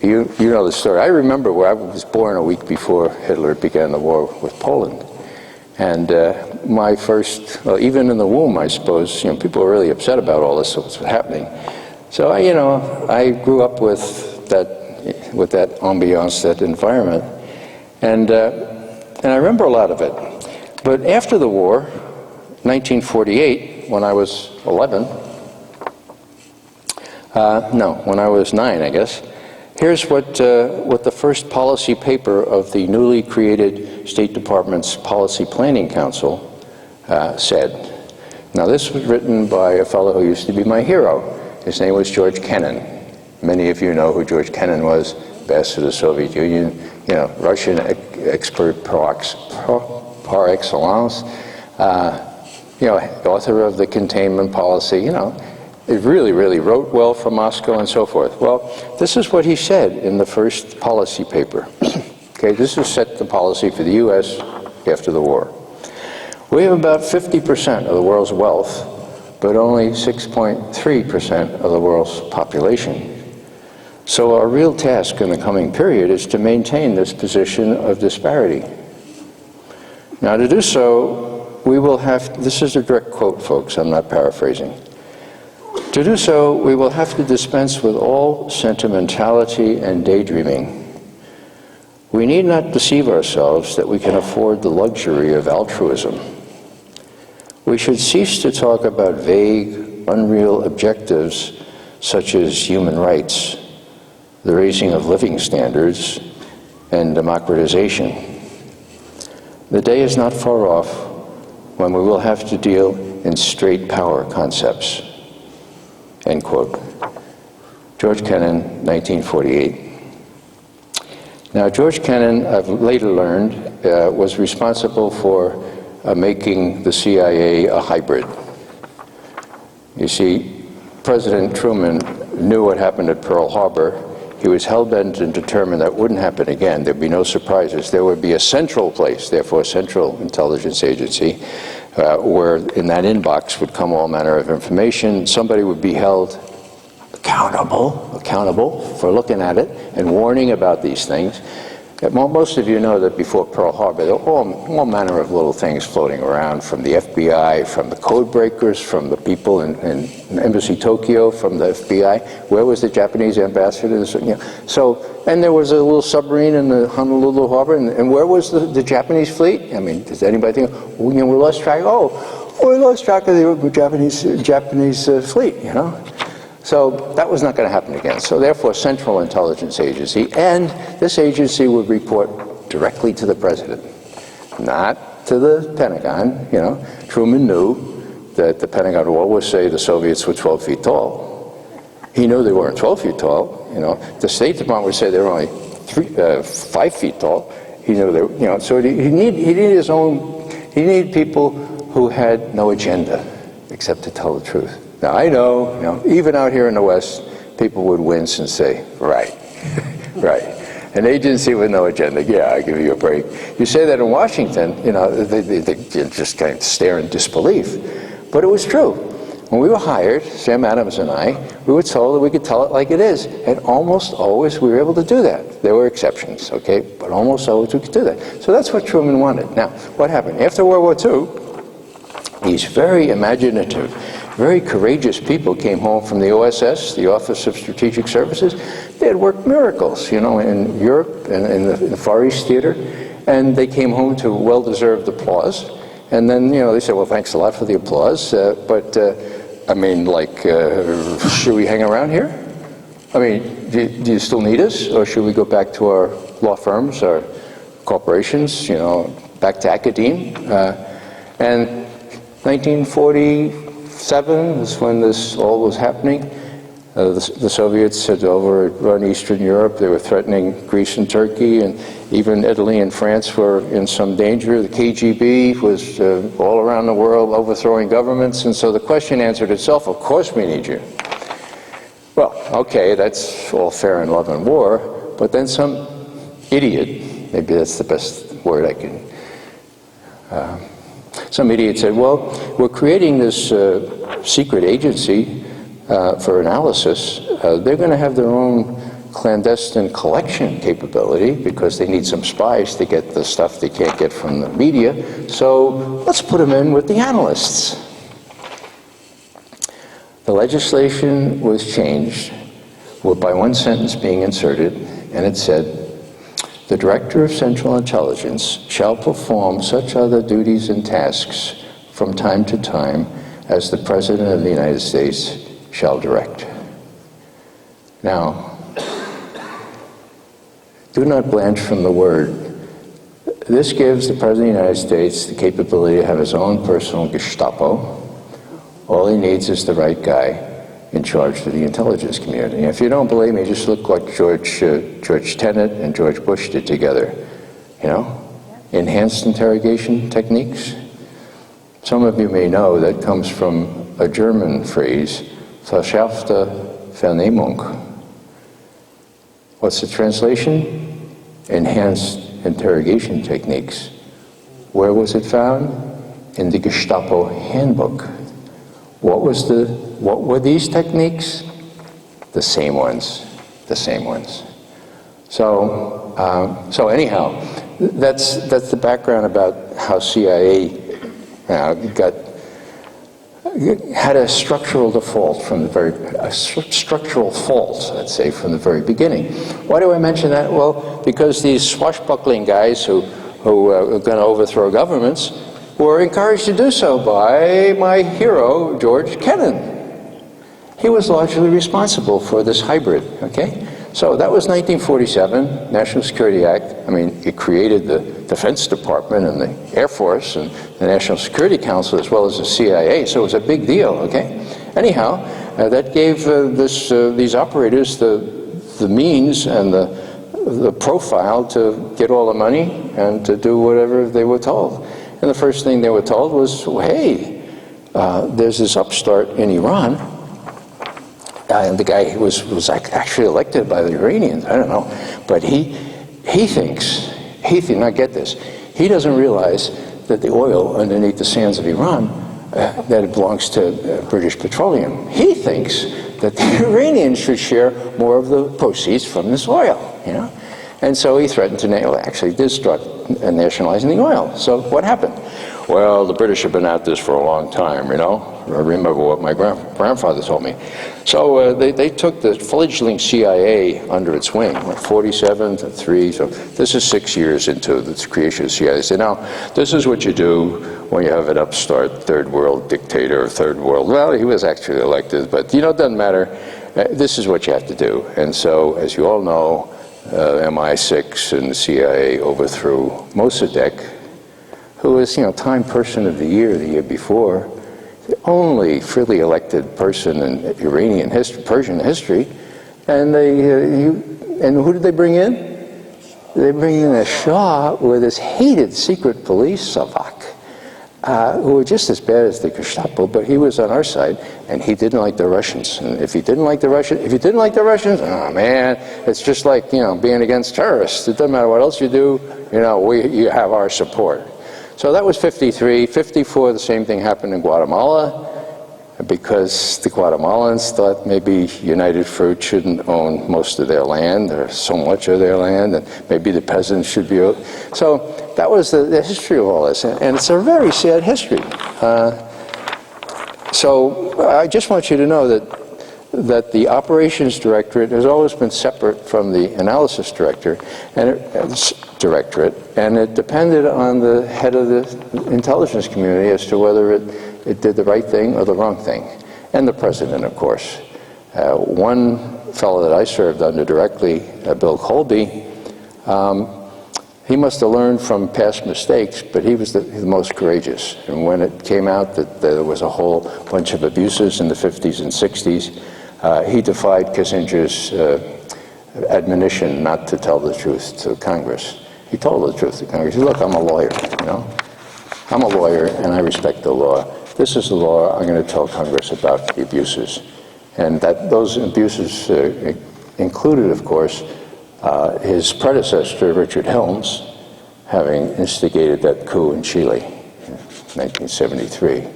you know the story. I remember where I was born a week before Hitler began the war with Poland. And my first, well, even in the womb, I suppose, you know, people were really upset about all this that was happening. So I grew up with that ambiance, that environment, and I remember a lot of it. But after the war, 1948, when I was 11, when I was 9, I guess. Here's what the first policy paper of the newly created State Department's Policy Planning Council said. Now, this was written by a fellow who used to be my hero. His name was George Kennan. Many of you know who George Kennan was, ambassador to the Soviet Union, you know, Russian expert par excellence, you know, author of the containment policy, you know. It really, really wrote well for Moscow and so forth. Well, this is what he said in the first policy paper. Okay, this has set the policy for the U.S. after the war. We have about 50% of the world's wealth, but only 6.3% of the world's population. So our real task in the coming period is to maintain this position of disparity. Now, to do so, we will have, this is a direct quote, folks, I'm not paraphrasing. To do so, we will have to dispense with all sentimentality and daydreaming. We need not deceive ourselves that we can afford the luxury of altruism. We should cease to talk about vague, unreal objectives such as human rights, the raising of living standards, and democratization. The day is not far off when we will have to deal in straight power concepts. End quote. George Kennan, 1948. Now, George Kennan, I've later learned, was responsible for making the CIA a hybrid. You see, President Truman knew what happened at Pearl Harbor. He was hell-bent and determined that wouldn't happen again. There'd be no surprises. There would be a central place, therefore a central intelligence agency, where in that inbox would come all manner of information. Somebody would be held accountable for looking at it and warning about these things. Most of you know that before Pearl Harbor, there were all manner of little things floating around, from the FBI, from the code breakers, from the people in Embassy Tokyo, from the FBI. Where was the Japanese ambassador? So, and there was a little submarine in the Honolulu harbor, and where was the Japanese fleet? I mean, does anybody think, we lost track? Oh, we lost track of the Japanese fleet, So that was not going to happen again. So therefore, Central Intelligence Agency, and this agency would report directly to the president, not to the Pentagon. Truman knew that the Pentagon would always say the Soviets were 12 feet tall. He knew they weren't 12 feet tall. The State Department would say they were only 5 feet tall. He knew they were, so he needed his own. He needed people who had no agenda except to tell the truth. Now, I know, even out here in the West, people would wince and say, right, right. An agency with no agenda, yeah, I'll give you a break. You say that in Washington, they just kind of stare in disbelief. But it was true. When we were hired, Sam Adams and I, we were told that we could tell it like it is. And almost always we were able to do that. There were exceptions, okay? But almost always we could do that. So that's what Truman wanted. Now, what happened? After World War II, these very imaginative, very courageous people came home from the OSS, the Office of Strategic Services. They had worked miracles, in Europe and in the Far East Theater, and they came home to well-deserved applause. And then, they said, well, thanks a lot for the applause, but should we hang around here? I mean, do you still need us, or should we go back to our law firms, our corporations, back to academia? And 1947 is when this all was happening. The Soviets had overrun Eastern Europe. They were threatening Greece and Turkey, and even Italy and France were in some danger. The KGB was all around the world overthrowing governments, and so the question answered itself, of course we need you. Well, okay, that's all fair in love and war, but then some idiot, maybe that's the best word I can, some idiot said, well, we're creating this secret agency for analysis. They're going to have their own clandestine collection capability because they need some spies to get the stuff they can't get from the media. So let's put them in with the analysts. The legislation was changed by one sentence being inserted, and it said, the Director of Central Intelligence shall perform such other duties and tasks from time to time as the President of the United States shall direct. Now, do not blanch from the word. This gives the President of the United States the capability to have his own personal Gestapo. All he needs is the right guy in charge of the intelligence community. If you don't believe me, just look what George Tenet and George Bush did together. Enhanced interrogation techniques. Some of you may know that comes from a German phrase, verschärfte Vernehmung. What's the translation? Enhanced interrogation techniques. Where was it found? In the Gestapo handbook. What were these techniques? The same ones. So anyhow, that's the background about how CIA had a structural default from structural fault, let's say, from the very beginning. Why do I mention that? Well, because these swashbuckling guys who are going to overthrow governments were encouraged to do so by my hero, George Kennan. He was largely responsible for this hybrid, okay? So that was 1947, National Security Act. I mean, it created the Defense Department and the Air Force and the National Security Council as well as the CIA, so it was a big deal, okay? Anyhow, that gave these operators the means and the profile to get all the money and to do whatever they were told. And the first thing they were told was, well, hey, there's this upstart in Iran, and the guy was actually elected by the Iranians, I don't know, but he thinks, now get this, he doesn't realize that the oil underneath the sands of Iran, that it belongs to British Petroleum. He thinks that the Iranians should share more of the proceeds from this oil, And so he threatened to, actually did start nationalizing the oil. So what happened? Well, the British have been at this for a long time, you know. I remember what my grandfather told me. So they took the fledgling CIA under its wing, 47 to 3. So this is 6 years into the creation of the CIA. They said, now, this is what you do when you have an upstart third world dictator, third world. Well, he was actually elected, but, you know, it doesn't matter. This is what you have to do. And so, as you all know, MI6 and the CIA overthrew Mossadegh, who was, you know, Time Person of the year before, the only freely elected person in Iranian history, Persian history, and and who did they bring in? They bring in a Shah with this hated secret police, Savak, who were just as bad as the Gestapo, but he was on our side, and he didn't like the Russians. And if you didn't like the Russians, oh man, it's just like, you know, being against terrorists. It doesn't matter what else you do, you know, you have our support. So that was 53. 54, the same thing happened in Guatemala, because the Guatemalans thought maybe United Fruit shouldn't own most of their land, or so much of their land, and maybe the peasants should be. So that was the history of all this, and it's a very sad history. So I just want you to know that the operations directorate has always been separate from the analysis directorate, and it depended on the head of the intelligence community as to whether it did the right thing or the wrong thing, and the president, of course. One fellow that I served under directly, Bill Colby, he must have learned from past mistakes, but he was the most courageous. And when it came out that there was a whole bunch of abuses in the 50s and 60s, he defied Kissinger's admonition not to tell the truth to Congress. He told the truth to Congress. He said, look, I'm a lawyer, you know. I'm a lawyer, and I respect the law. This is the law. I'm going to tell Congress about the abuses. And that those abuses included, of course, his predecessor, Richard Helms, having instigated that coup in Chile in 1973.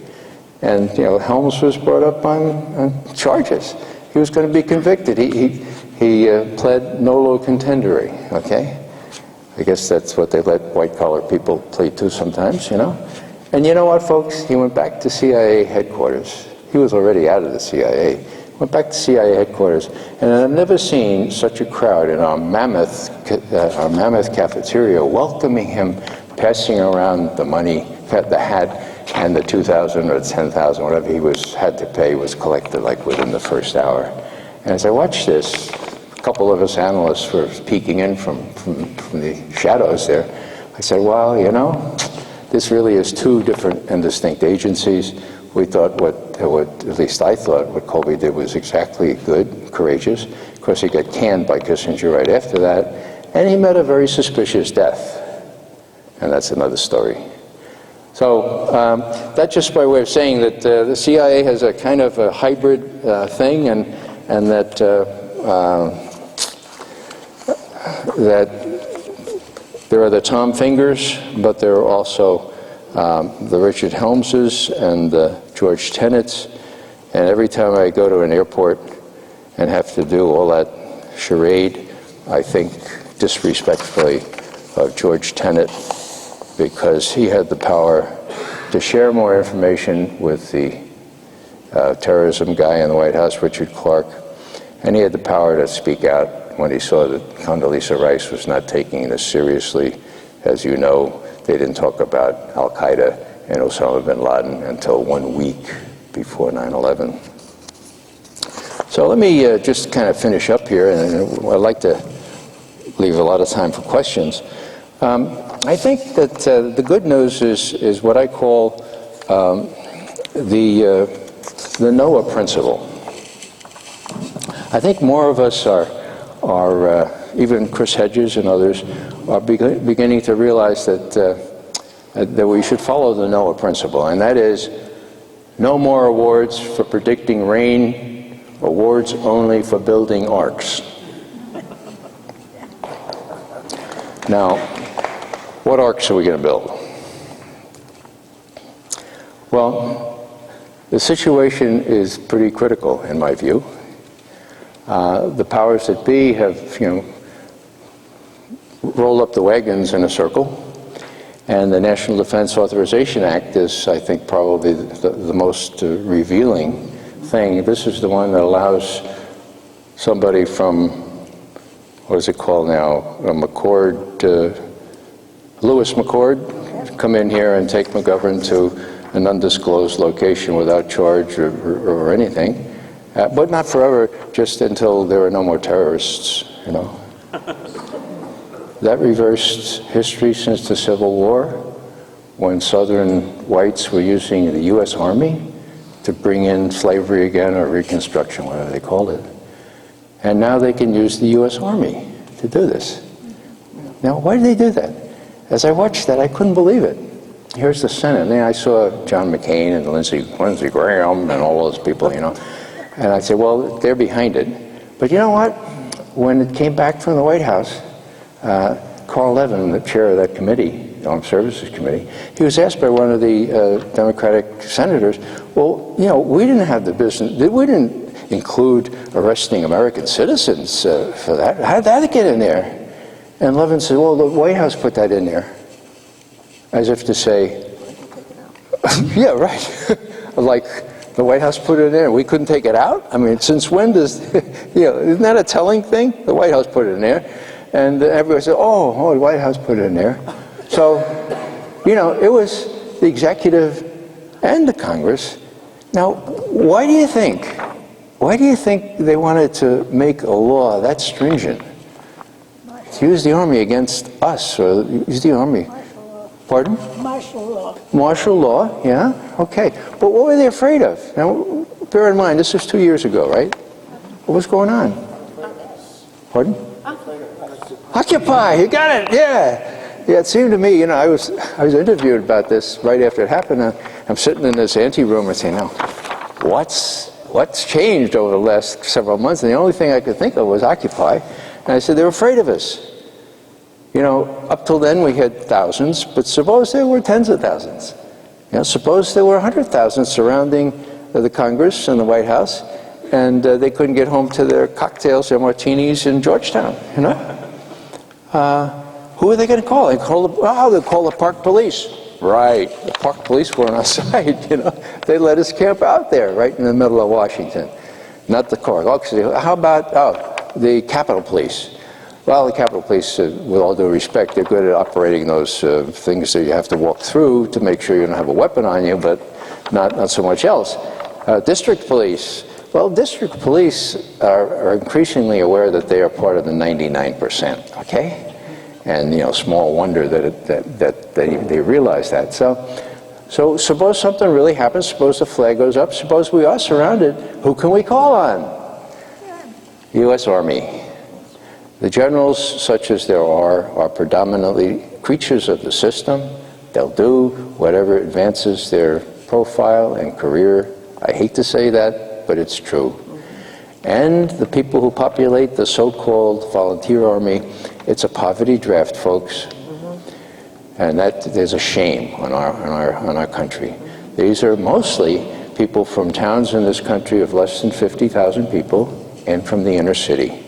And, you know, Helms was brought up on charges. He was going to be convicted. He pled nolo contendere, okay? I guess that's what they let white-collar people plead to sometimes, you know? And you know what, folks? He went back to CIA headquarters. He was already out of the CIA. Went back to CIA headquarters, and I've never seen such a crowd in our mammoth cafeteria welcoming him, passing around the money, the hat, and the $2,000 or $10,000, whatever he had to pay, was collected like within the first hour. And as I watched this, a couple of us analysts were peeking in from the shadows there. I said, well, you know, this really is two different and distinct agencies. We thought at least I thought what Colby did was exactly good, courageous. Of course, he got canned by Kissinger right after that, and he met a very suspicious death. And that's another story. So that's just by way of saying that the CIA has a kind of a hybrid thing, and that there are the Tom Fingers, but there are also the Richard Helmses and the George Tenets. And every time I go to an airport and have to do all that charade, I think disrespectfully of George Tenet, because he had the power to share more information with the terrorism guy in the White House, Richard Clark, and he had the power to speak out when he saw that Condoleezza Rice was not taking this seriously. As you know, they didn't talk about Al-Qaeda and Osama bin Laden until 1 week before 9/11. So let me just kind of finish up here, and I'd like to leave a lot of time for questions. I think that the good news is what I call the Noah principle. I think more of us are even Chris Hedges and others, are beginning to realize that we should follow the Noah principle, and that is no more awards for predicting rain, awards only for building arks. Now, what arks are we going to build? Well, the situation is pretty critical in my view. The powers that be have, roll up the wagons in a circle. And the National Defense Authorization Act is, I think, probably the most revealing thing. This is the one that allows somebody from, what is it called now, Lewis McCord, to come in here and take McGovern to an undisclosed location without charge or anything. But not forever, just until there are no more terrorists, you know. That reversed history since the Civil War, when Southern whites were using the U.S. Army to bring in slavery again, or Reconstruction, whatever they called it. And now they can use the U.S. Army to do this. Now, why did they do that? As I watched that, I couldn't believe it. Here's the Senate. And then I saw John McCain and Lindsey Graham and all those people, you know. And I said, well, they're behind it. But you know what? When it came back from the White House, Carl Levin, the chair of that committee, the Armed Services Committee, he was asked by one of the Democratic senators, well, you know, we didn't have the business, we didn't include arresting American citizens for that. How did that get in there? And Levin said, well, the White House put that in there. As if to say, yeah, right. Like, the White House put it in, we couldn't take it out? I mean, since when does, you know, isn't that a telling thing? The White House put it in there. And everybody said, oh, the White House put it in there. So, you know, it was the executive and the Congress. Now, why do you think they wanted to make a law that stringent? To use the Army against us, or use the Army. Martial law. Pardon? Martial law. Martial law, yeah, okay. But what were they afraid of? Now, bear in mind, this was 2 years ago, right? What was going on? Pardon? Occupy, you got it, yeah. Yeah, it seemed to me, you know, I was interviewed about this right after it happened. I'm sitting in this anteroom and saying, now, what's changed over the last several months? And the only thing I could think of was Occupy. And I said, they're afraid of us. You know, up till then we had thousands, but suppose there were tens of thousands. You know, suppose there were 100,000 surrounding the Congress and the White House, and they couldn't get home to their cocktails, their martinis in Georgetown, you know? Who are they going to call? They'll call the park police. Right, the park police weren't on our side, you know. They let us camp out there, right in the middle of Washington. Not the court. How about, the Capitol Police? Well, the Capitol Police, with all due respect, they're good at operating those things that you have to walk through to make sure you don't have a weapon on you, but not so much else. District Police. Well, district police are increasingly aware that they are part of the 99%, okay? And, you know, small wonder that they realize that. So suppose something really happens, suppose the flag goes up, suppose we are surrounded, who can we call on? U.S. Army. The generals, such as there are predominantly creatures of the system. They'll do whatever advances their profile and career. I hate to say that, but it's true. And the people who populate the so-called volunteer army, it's a poverty draft, folks. And that there's a shame on our country. These are mostly people from towns in this country of less than 50,000 people and from the inner city.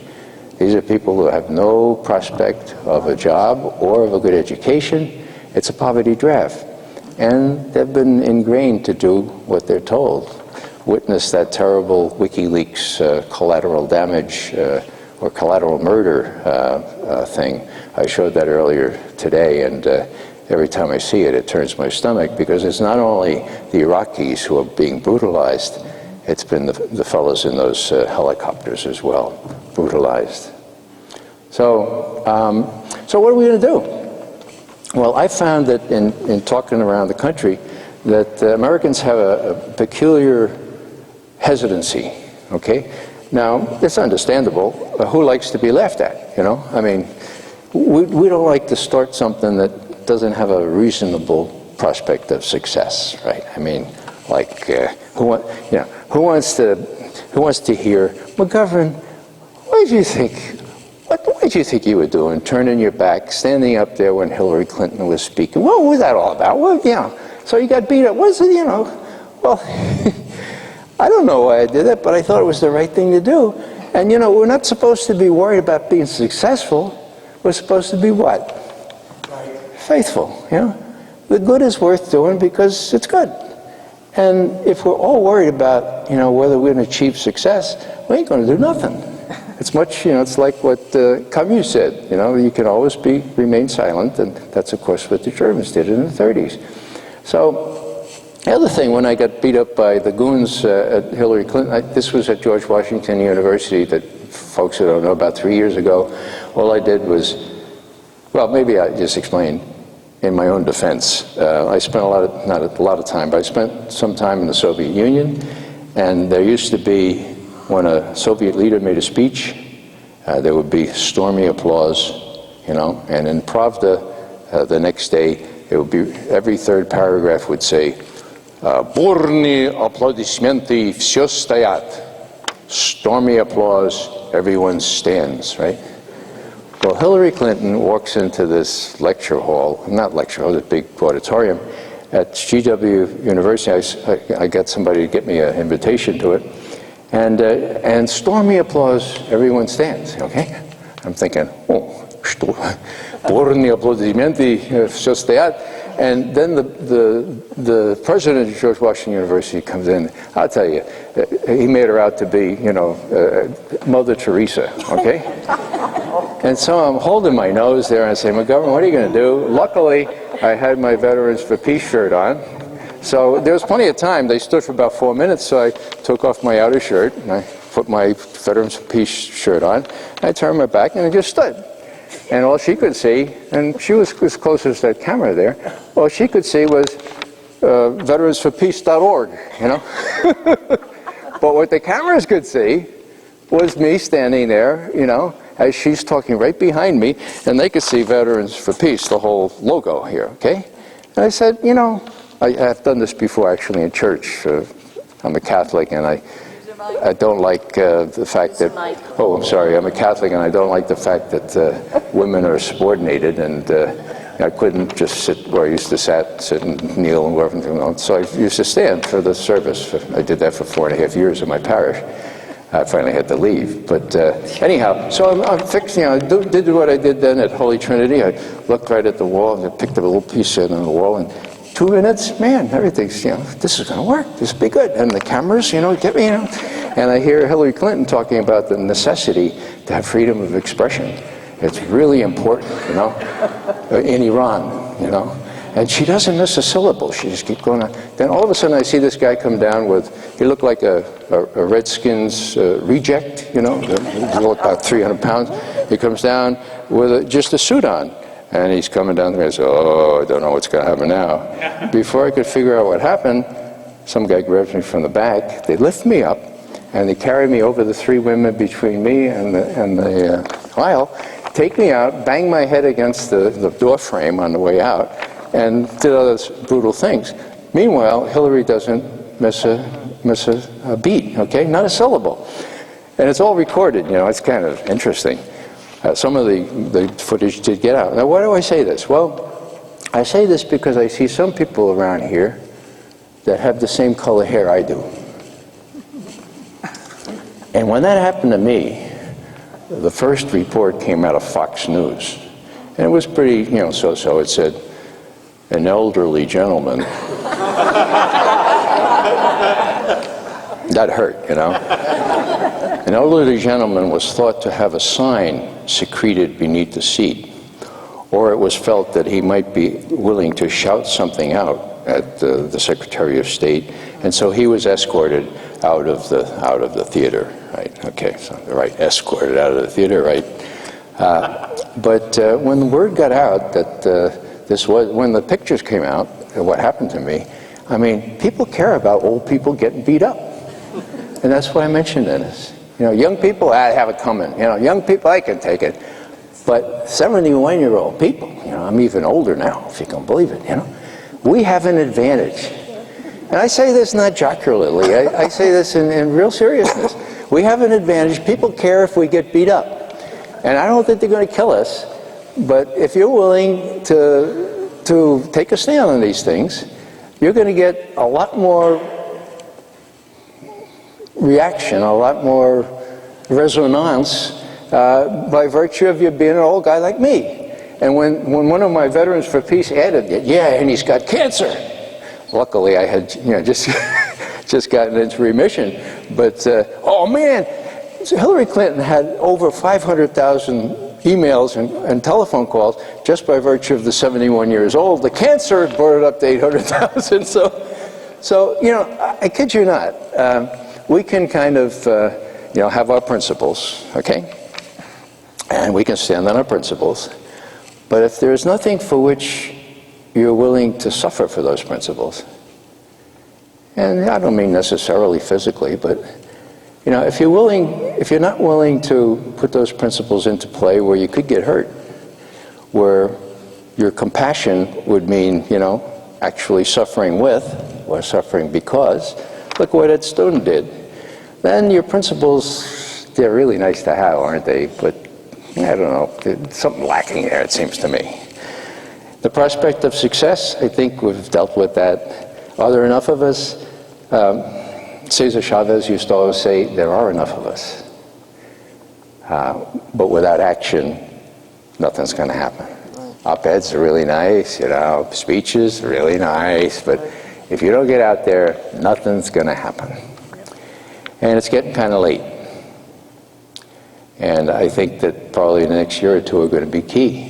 These are people who have no prospect of a job or of a good education. It's a poverty draft. And they've been ingrained to do what they're told. Witness that terrible WikiLeaks collateral damage or collateral murder thing. I showed that earlier today, and every time I see it, it turns my stomach, because it's not only the Iraqis who are being brutalized, it's been the fellows in those helicopters as well, brutalized. So what are we going to do? Well, I found that in talking around the country, that Americans have a peculiar hesitancy, okay? Now, it's understandable. Who likes to be laughed at, you know? I mean, we don't like to start something that doesn't have a reasonable prospect of success, right? I mean, like, who wants to hear, McGovern, what did you think you were doing, turning your back, standing up there when Hillary Clinton was speaking? What was that all about? Well, you know, so you got beat up. What's it, you know? Well, I don't know why I did that, but I thought it was the right thing to do. And, you know, we're not supposed to be worried about being successful, was supposed to be what? Faithful, you know? The good is worth doing because it's good. And if we're all worried about, you know, whether we're going to achieve success, we ain't going to do nothing. It's much, you know, it's like what Camus said, you know, you can always remain silent, and that's, of course, what the Germans did in the 30s. So, the other thing, when I got beat up by the goons at Hillary Clinton, this was at George Washington University, that folks who don't know, about 3 years ago, all I did was, well, maybe I just explained in my own defense. I spent not a lot of time, but I spent some time in the Soviet Union, and there used to be, when a Soviet leader made a speech, there would be stormy applause, you know, and in Pravda the next day, it would be, every third paragraph would say, "Бурные аплодисменты, все стоят." Stormy applause, everyone stands, right? Well, Hillary Clinton walks into this lecture hall, not lecture hall, this big auditorium at GW University. I got somebody to get me an invitation to it. And stormy applause, everyone stands, okay? I'm thinking, oh, бурные аплодисменты, все стоят. And then the president of George Washington University comes in. I'll tell you, he made her out to be, you know, Mother Teresa, okay? And so I'm holding my nose there and I say, McGovern, what are you going to do? Luckily, I had my Veterans for Peace shirt on. So there was plenty of time. They stood for about 4 minutes, so I took off my outer shirt and I put my Veterans for Peace shirt on. I turned my back and I just stood. And all she could see, and she was as close as that camera there, all she could see was veteransforpeace.org, you know? But what the cameras could see was me standing there, you know, as she's talking right behind me, and they could see Veterans for Peace, the whole logo here, okay? And I said, you know, I've done this before actually in church. I'm a Catholic, and I don't like the fact that, oh, I'm sorry, I'm a Catholic, and I don't like the fact that women are subordinated, and I couldn't just sit where I used to sit and kneel and whatever. So I used to stand for the service. I did that for 4.5 years in my parish. I finally had to leave, but anyhow, so I'm fixed, you know, I did what I did then at Holy Trinity. I looked right at the wall, and I picked up a little piece on the wall, and 2 minutes, man, everything's, you know, this is going to work, this will be good. And the cameras, you know, get me, you know. And I hear Hillary Clinton talking about the necessity to have freedom of expression. It's really important, you know, in Iran, you know. And she doesn't miss a syllable. She just keeps going on. Then all of a sudden I see this guy come down with, he looked like a Redskins reject, you know. He looked about 300 pounds. He comes down with just a suit on. And he's coming down there and says, oh, I don't know what's going to happen now. Before I could figure out what happened, some guy grabs me from the back. They lift me up, and they carry me over the 3 women between me and the aisle, take me out, bang my head against the door frame on the way out, and did other brutal things. Meanwhile, Hillary doesn't miss a beat, okay? Not a syllable. And it's all recorded, you know, it's kind of interesting. Some of the footage did get out. Now, why do I say this? Well, I say this because I see some people around here that have the same color hair I do. And when that happened to me, the first report came out of Fox News. And it was pretty, you know, so-so. It said, an elderly gentleman. That hurt, you know. An elderly gentleman was thought to have a sign secreted beneath the seat, or it was felt that he might be willing to shout something out at the Secretary of State, and so he was escorted out of the theater. Right? Okay, so right, escorted out of the theater. Right. But when the word got out that when the pictures came out, what happened to me, I mean, people care about old people getting beat up, and that's what I mentioned in this. You know, young people, I have it coming. You know, young people, I can take it. But 71-year-old people, you know, I'm even older now, if you can believe it, you know, we have an advantage. And I say this not jocularly. I say this in real seriousness. We have an advantage. People care if we get beat up. And I don't think they're going to kill us. But if you're willing to take a stand on these things, you're going to get a lot more reaction, a lot more resonance by virtue of you being an old guy like me. And when one of my Veterans for Peace added it, yeah, and he's got cancer. Luckily, I had just gotten into remission. But, oh man, Hillary Clinton had over 500,000 emails and telephone calls just by virtue of the 71 years old. The cancer brought it up to 800,000. So, I kid you not. We can kind of, have our principles, okay? And we can stand on our principles. But if there's nothing for which you're willing to suffer for those principles, and I don't mean necessarily physically, but if you're not willing to put those principles into play where you could get hurt, where your compassion would mean, actually suffering with or suffering because, look what Ed Snowden did, then your principles, they're really nice to have, aren't they? But I don't know, there's something lacking there, it seems to me. The prospect of success, I think we've dealt with that. Are there enough of us? Cesar Chavez used to always say, there are enough of us. But without action, nothing's going to happen. Op-eds are really nice, speeches are really nice, but if you don't get out there, nothing's going to happen. And it's getting kind of late. And I think that probably the next year or two are going to be key.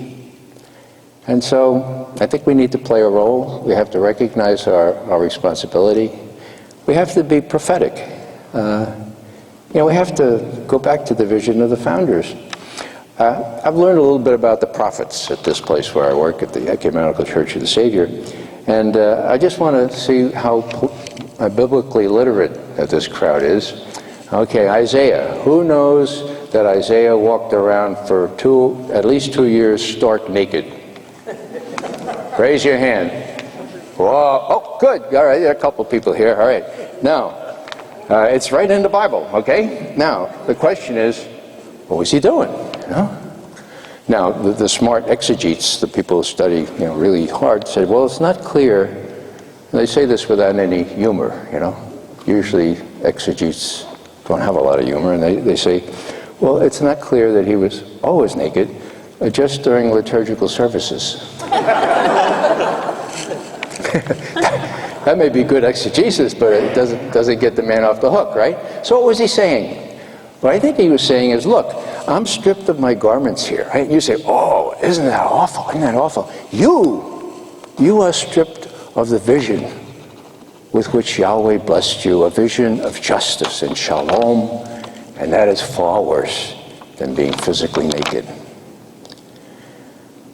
And so I think we need to play a role. We have to recognize our responsibility. We have to be prophetic. We have to go back to the vision of the founders. I've learned a little bit about the prophets at this place where I work, at the Ecumenical Church of the Savior. And I just want to see how biblically literate this crowd is. Okay, Isaiah. Who knows that Isaiah walked around for at least 2 years stark naked? Raise your hand. Whoa. Oh, good. All right, there are a couple people here. All right. Now, it's right in the Bible, okay? Now, the question is, what was he doing? Now, the smart exegetes, the people who study really hard, said, well, it's not clear. And they say this without any humor, Usually exegetes don't have a lot of humor, and they say, well, it's not clear that he was always naked, just during liturgical services. That may be good exegesis, but it doesn't get the man off the hook, right? So what was he saying? What I think he was saying is, look, I'm stripped of my garments here, right? You say, oh, isn't that awful? Isn't that awful? You are stripped of the vision with which Yahweh blessed you, a vision of justice and shalom, and that is far worse than being physically naked.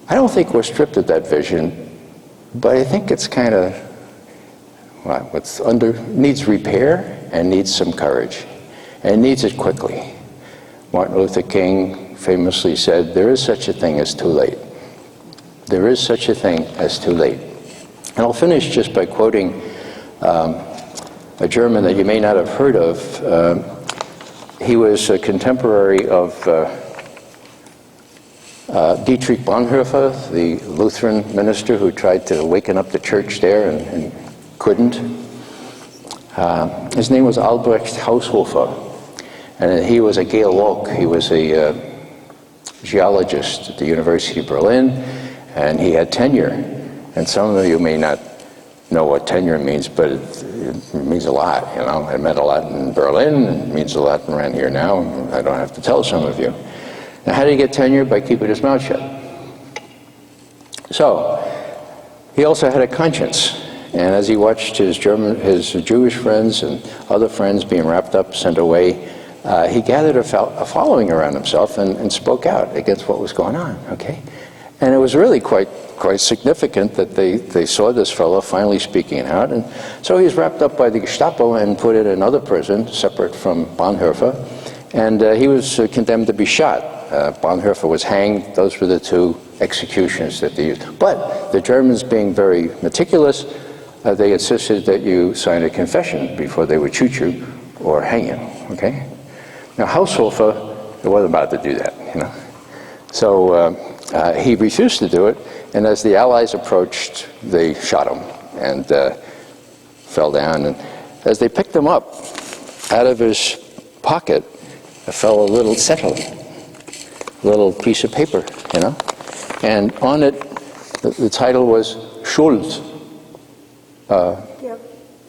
I don't think we're stripped of that vision, but I think it's kind of needs repair and needs some courage, and needs it quickly. Martin Luther King famously said, there is such a thing as too late. There is such a thing as too late. And I'll finish just by quoting a German that you may not have heard of. He was a contemporary of Dietrich Bonhoeffer, the Lutheran minister who tried to waken up the church there and couldn't. His name was Albrecht Haushofer, and he was a Geolog. He was a geologist at the University of Berlin, and he had tenure. And some of you may not know what tenure means, but it means a lot, It meant a lot in Berlin, it means a lot around here now. I don't have to tell some of you. Now, how did he get tenure? By keeping his mouth shut. So, he also had a conscience. And as he watched his Jewish friends and other friends being wrapped up, sent away, he gathered a following around himself and spoke out against what was going on, okay? And it was really quite significant that they saw this fellow finally speaking out. And so he was wrapped up by the Gestapo and put in another prison, separate from Bonhoeffer. And he was condemned to be shot. Bonhoeffer was hanged. Those were the two executions that they used. But the Germans, being very meticulous, they insisted that you sign a confession before they would shoot you or hang you, okay? Now, Haushofer wasn't about to do that, So he refused to do it, and as the Allies approached, they shot him and fell down. And as they picked him up, out of his pocket fell a little settle. little piece of paper, you know, and on it, the title was Schuld.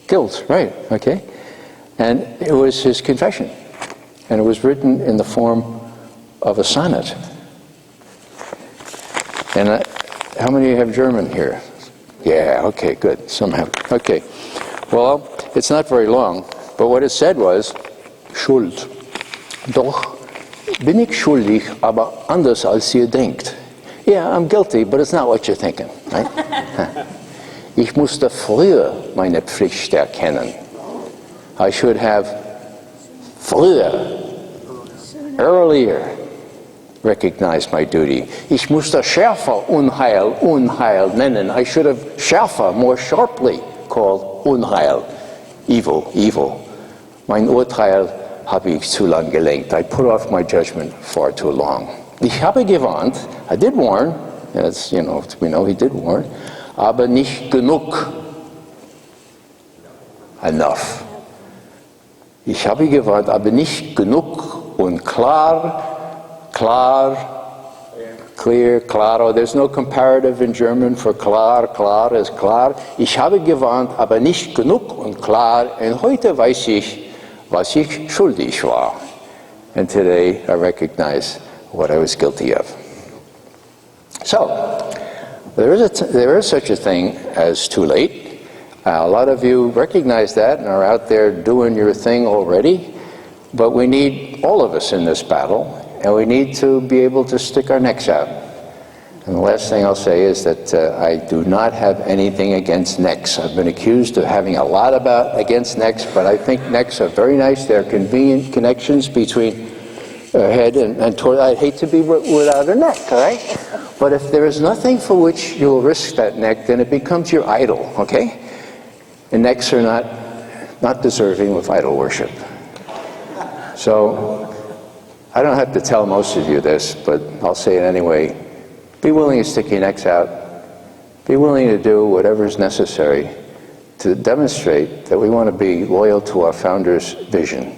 Guilt, right, okay. And it was his confession. And it was written in the form of a sonnet. And how many have German here? Yeah, okay, good. Some have. Okay. Well, it's not very long, but what it said was, Schuld. Doch bin ich schuldig, aber anders als ihr denkt. Yeah, I'm guilty, but it's not what you're thinking, right? Ich musste früher meine Pflicht erkennen. I should have früher, earlier, recognized my duty. Ich musste schärfer Unheil nennen. I should have schärfer, more sharply called Unheil, evil. Mein Urteil habe ich zu lang gelenkt. I put off my judgment far too long. Ich habe gewarnt, I did warn, as you know, we know he did warn, aber nicht genug. Enough. Ich habe gewarnt, aber nicht genug und klar, clear, claro. There's no comparative in German for klar is klar. Ich habe gewarnt, aber nicht genug und klar. Und heute weiß ich, was ich schuldig war. And today I recognize what I was guilty of. So, there is such a thing as too late. A lot of you recognize that and are out there doing your thing already. But we need all of us in this battle. And we need to be able to stick our necks out. And the last thing I'll say is that I do not have anything against necks. I've been accused of having a lot against necks, but I think necks are very nice. They're convenient connections between head and torso. I'd hate to be without a neck, all right? But if there is nothing for which you'll risk that neck, then it becomes your idol, okay? And necks are not deserving of idol worship. So, I don't have to tell most of you this, but I'll say it anyway. Be willing to stick your necks out. Be willing to do whatever is necessary to demonstrate that we want to be loyal to our founders' vision.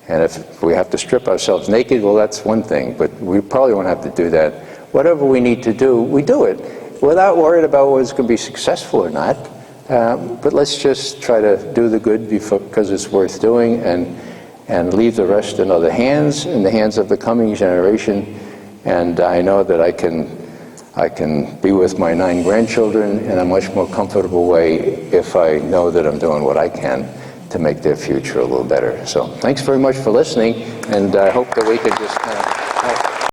And if we have to strip ourselves naked, well, that's one thing, but we probably won't have to do that. Whatever we need to do, we do it without worrying about whether it's going to be successful or not. But let's just try to do the good because it's worth doing, and leave the rest in other hands, in the hands of the coming generation. And I know that I can be with my 9 grandchildren in a much more comfortable way if I know that I'm doing what I can to make their future a little better. So thanks very much for listening, and I hope that we can just